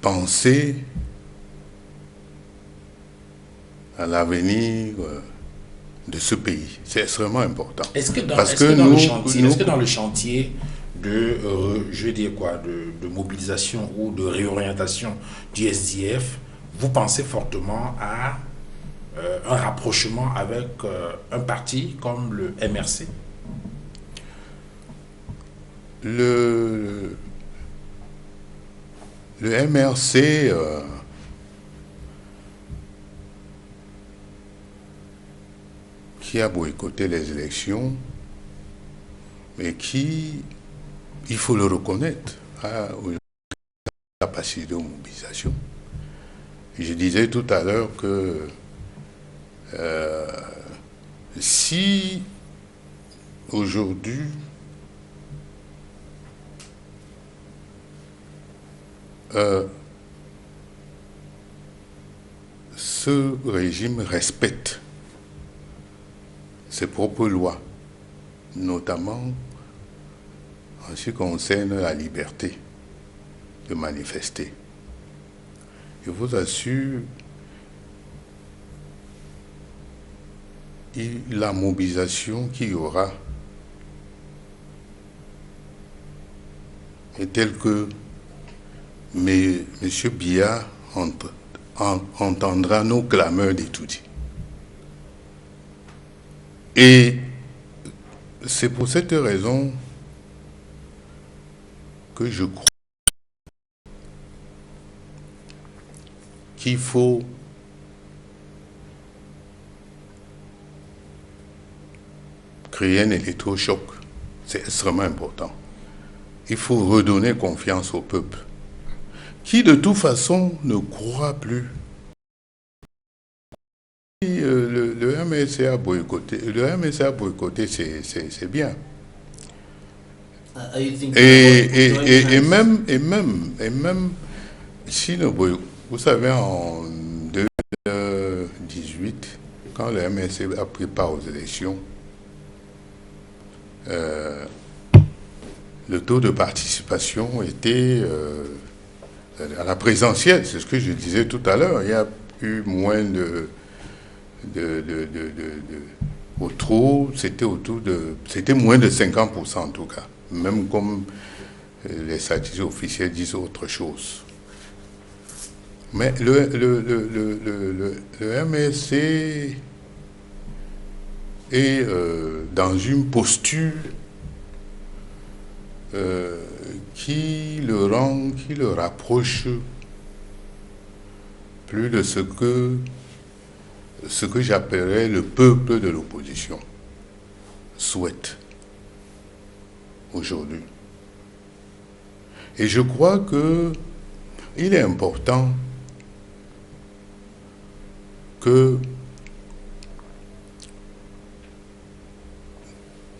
penser à l'avenir de ce pays. C'est extrêmement important. Est-ce que dans le chantier de, je veux dire quoi, de mobilisation ou de réorientation du SDF, vous pensez fortement à un rapprochement avec un parti comme le MRC? Le MRC qui a boycotté les élections, mais qui, il faut le reconnaître, a une capacité de mobilisation. Je disais tout à l'heure que si aujourd'hui ce régime respecte ses propres lois, notamment en ce qui concerne la liberté de manifester. Je vous assure, la mobilisation qu'il y aura est telle que M. Biya entendra nos clameurs d'étudier. Et c'est pour cette raison que je crois qu'il faut créer un électrochoc. C'est extrêmement important. Il faut redonner confiance au peuple, qui de toute façon ne croit plus. Le MSC a boycotté, c'est bien. Et même si vous savez, en 2018, 2018, quand le MSC a pris part aux élections, le taux de participation était à la présidentielle, c'est ce que je disais tout à l'heure. Il y a eu moins c'était moins de 50% en tout cas, même comme les statistiques officielles disent autre chose. Mais le MSC est dans une posture qui le rapproche plus de ce que j'appellerais le peuple de l'opposition souhaite aujourd'hui. Et je crois qu'il est important que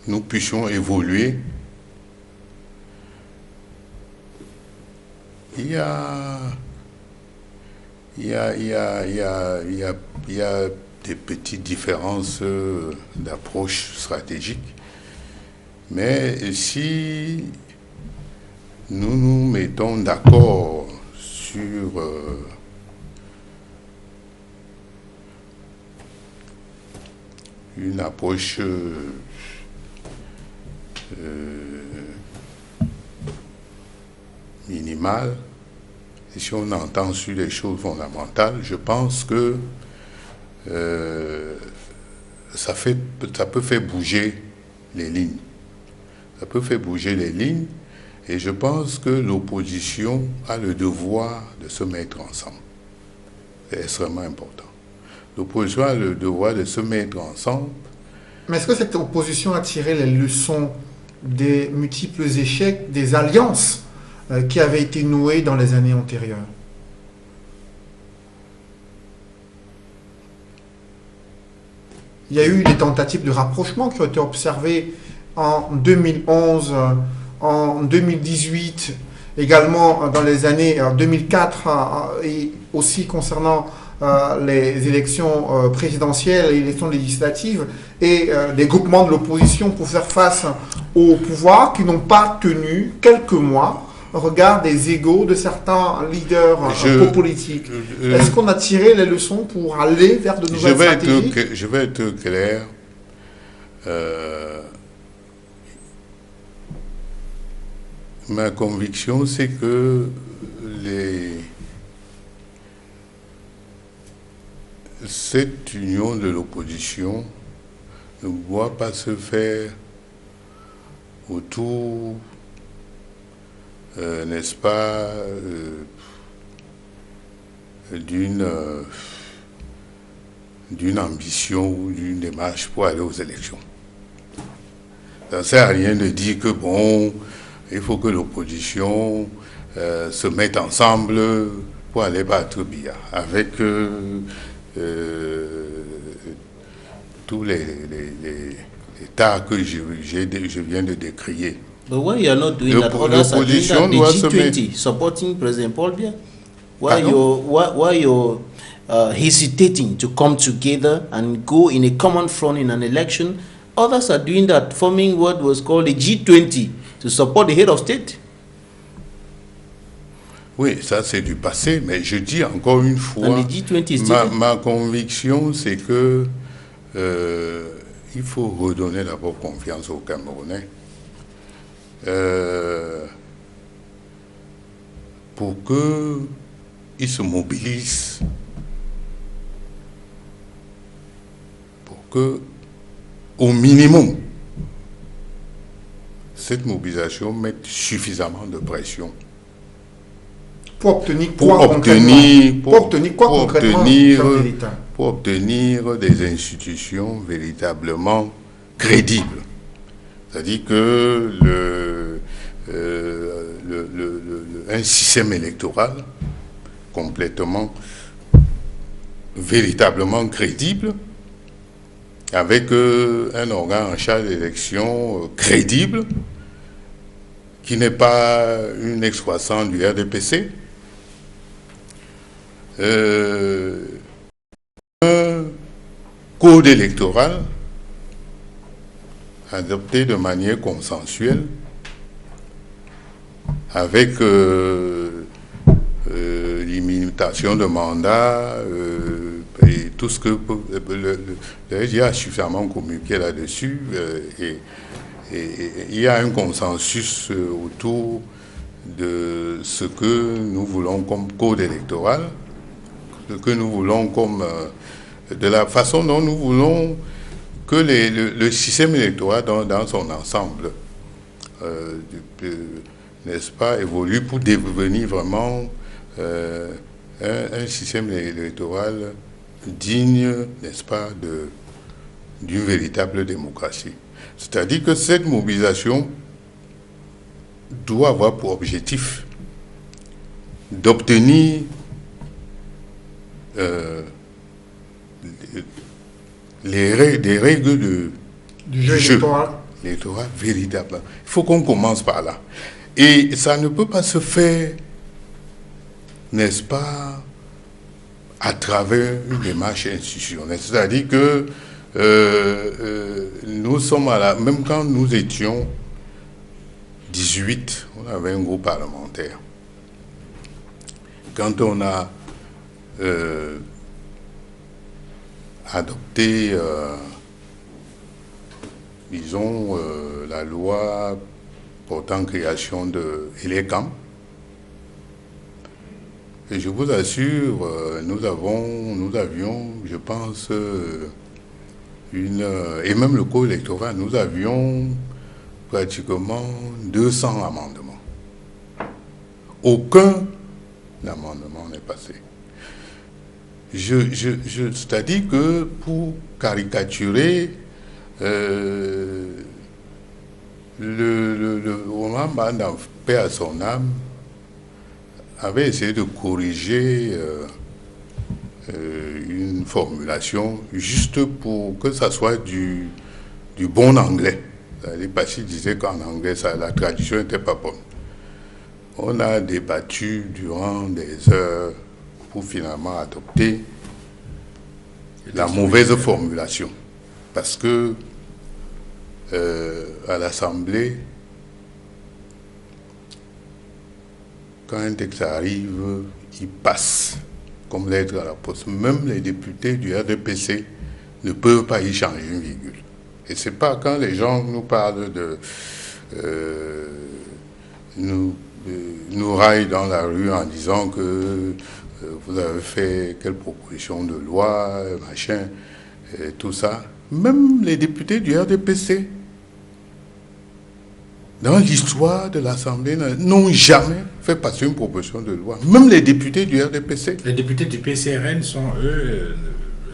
nous puissions évoluer. Il y a des petites différences d'approche stratégique, mais si nous nous mettons d'accord sur une approche minimale, et si on entend sur les choses fondamentales, je pense que ça peut faire bouger les lignes. Ça peut faire bouger les lignes, et je pense que l'opposition a le devoir de se mettre ensemble. C'est extrêmement important. L'opposition a le devoir de se mettre ensemble. Mais est-ce que cette opposition a tiré les leçons des multiples échecs des alliances qui avaient été nouées dans les années antérieures? Il y a eu des tentatives de rapprochement qui ont été observées en 2011, en 2018, également dans les années 2004 et aussi concernant les élections présidentielles et élections législatives et des groupements de l'opposition pour faire face au pouvoir qui n'ont pas tenu quelques mois au regard des égos de certains leaders politiques. Est-ce qu'on a tiré les leçons pour aller vers de nouvelles stratégies? Je vais être clair. Ma conviction, c'est que cette union de l'opposition ne doit pas se faire autour, n'est-ce pas, d'une ambition ou d'une démarche pour aller aux élections. Ça ne sert à rien de dire que, bon, il faut que l'opposition se mette ensemble pour aller battre Biya, avec tous les tas que je viens de décrier. But why you are not doing that? Others are doing that. The G20 supporting President Paul Biya. Why you're hesitating to come together and go in a common front in an election? Others are doing that, forming what was called the G20 to support the head of state. Oui, ça c'est du passé, mais je dis encore une fois, ma conviction c'est que il faut redonner d'abord confiance aux Camerounais pour qu'ils se mobilisent, pour que, au minimum, cette mobilisation mette suffisamment de pression pour obtenir des institutions véritablement crédibles. C'est-à-dire que un système électoral véritablement crédible, avec un organe en charge d'élection crédible, qui n'est pas une excroissance du code électoral adopté de manière consensuelle avec l'imitation de mandat et tout ce que le SGA a suffisamment communiqué là-dessus et il y a un consensus autour de ce que nous voulons comme code électoral, ce que nous voulons comme de la façon dont nous voulons que le système électoral dans son ensemble n'est-ce pas, évolue pour devenir vraiment un système électoral digne, n'est-ce pas, d'une véritable démocratie. C'est-à-dire que cette mobilisation doit avoir pour objectif d'obtenir des règles du jeu électoral véritable. Il faut qu'on commence par là. Et ça ne peut pas se faire, n'est-ce pas, à travers une démarche institutionnelle. C'est-à-dire que nous sommes même quand nous étions 18, on avait un groupe parlementaire. Quand on a adopté, disons, la loi portant création de l'ECAM, et je vous assure, nous avions, je pense, et même le code électoral, nous avions pratiquement 200 amendements. Aucun amendement n'est passé. C'est-à-dire que pour caricaturer, le roman Band paix à son âme avait essayé de corriger une formulation juste pour que ça soit du bon anglais. Parce qu'il disait qu'en anglais, la traduction n'était pas bonne. On a débattu durant des heures pour finalement adopter la mauvaise formulation. Parce que à l'Assemblée, quand un texte arrive, il passe comme lettre à la poste. Même les députés du RDPC ne peuvent pas y changer une virgule. Et c'est pas quand les gens nous parlent de nous raillent dans la rue en disant que vous avez fait quelle proposition de loi, machin, tout ça. Même les députés du RDPC, dans l'histoire de l'Assemblée, n'ont jamais fait passer une proposition de loi. Même les députés du RDPC. Les députés du PCRN sont, eux,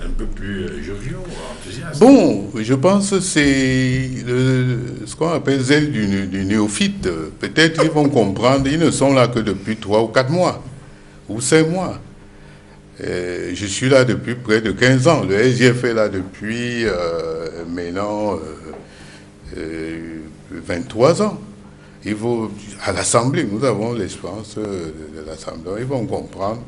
un peu plus joviaux, enthousiastes. Bon, je pense que c'est ce qu'on appelle zèle du néophyte. Peut-être ils vont comprendre, ils ne sont là que depuis 3 ou 4 mois, ou 5 mois. Je suis là depuis près de 15 ans. Le SGF est là depuis maintenant 23 ans. À l'Assemblée, nous avons l'expérience de l'Assemblée. Ils vont comprendre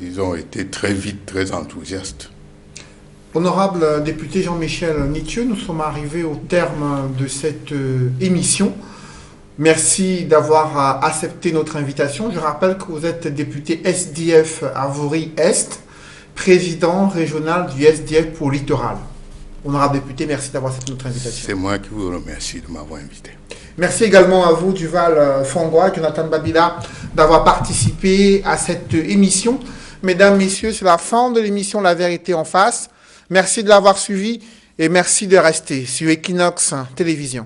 ils ont été très vite très enthousiastes. Honorable député Jean-Michel Nitieux, nous sommes arrivés au terme de cette émission. Merci d'avoir accepté notre invitation. Je rappelle que vous êtes député SDF Avory-Est, président régional du SDF pour Littoral. Honorable député, merci d'avoir accepté notre invitation. C'est moi qui vous remercie de m'avoir invité. Merci également à vous, Duval Fongois, Jonathan Babila, d'avoir participé à cette émission. Mesdames, Messieurs, c'est la fin de l'émission La Vérité en face. Merci de l'avoir suivi et merci de rester sur Equinox Télévision.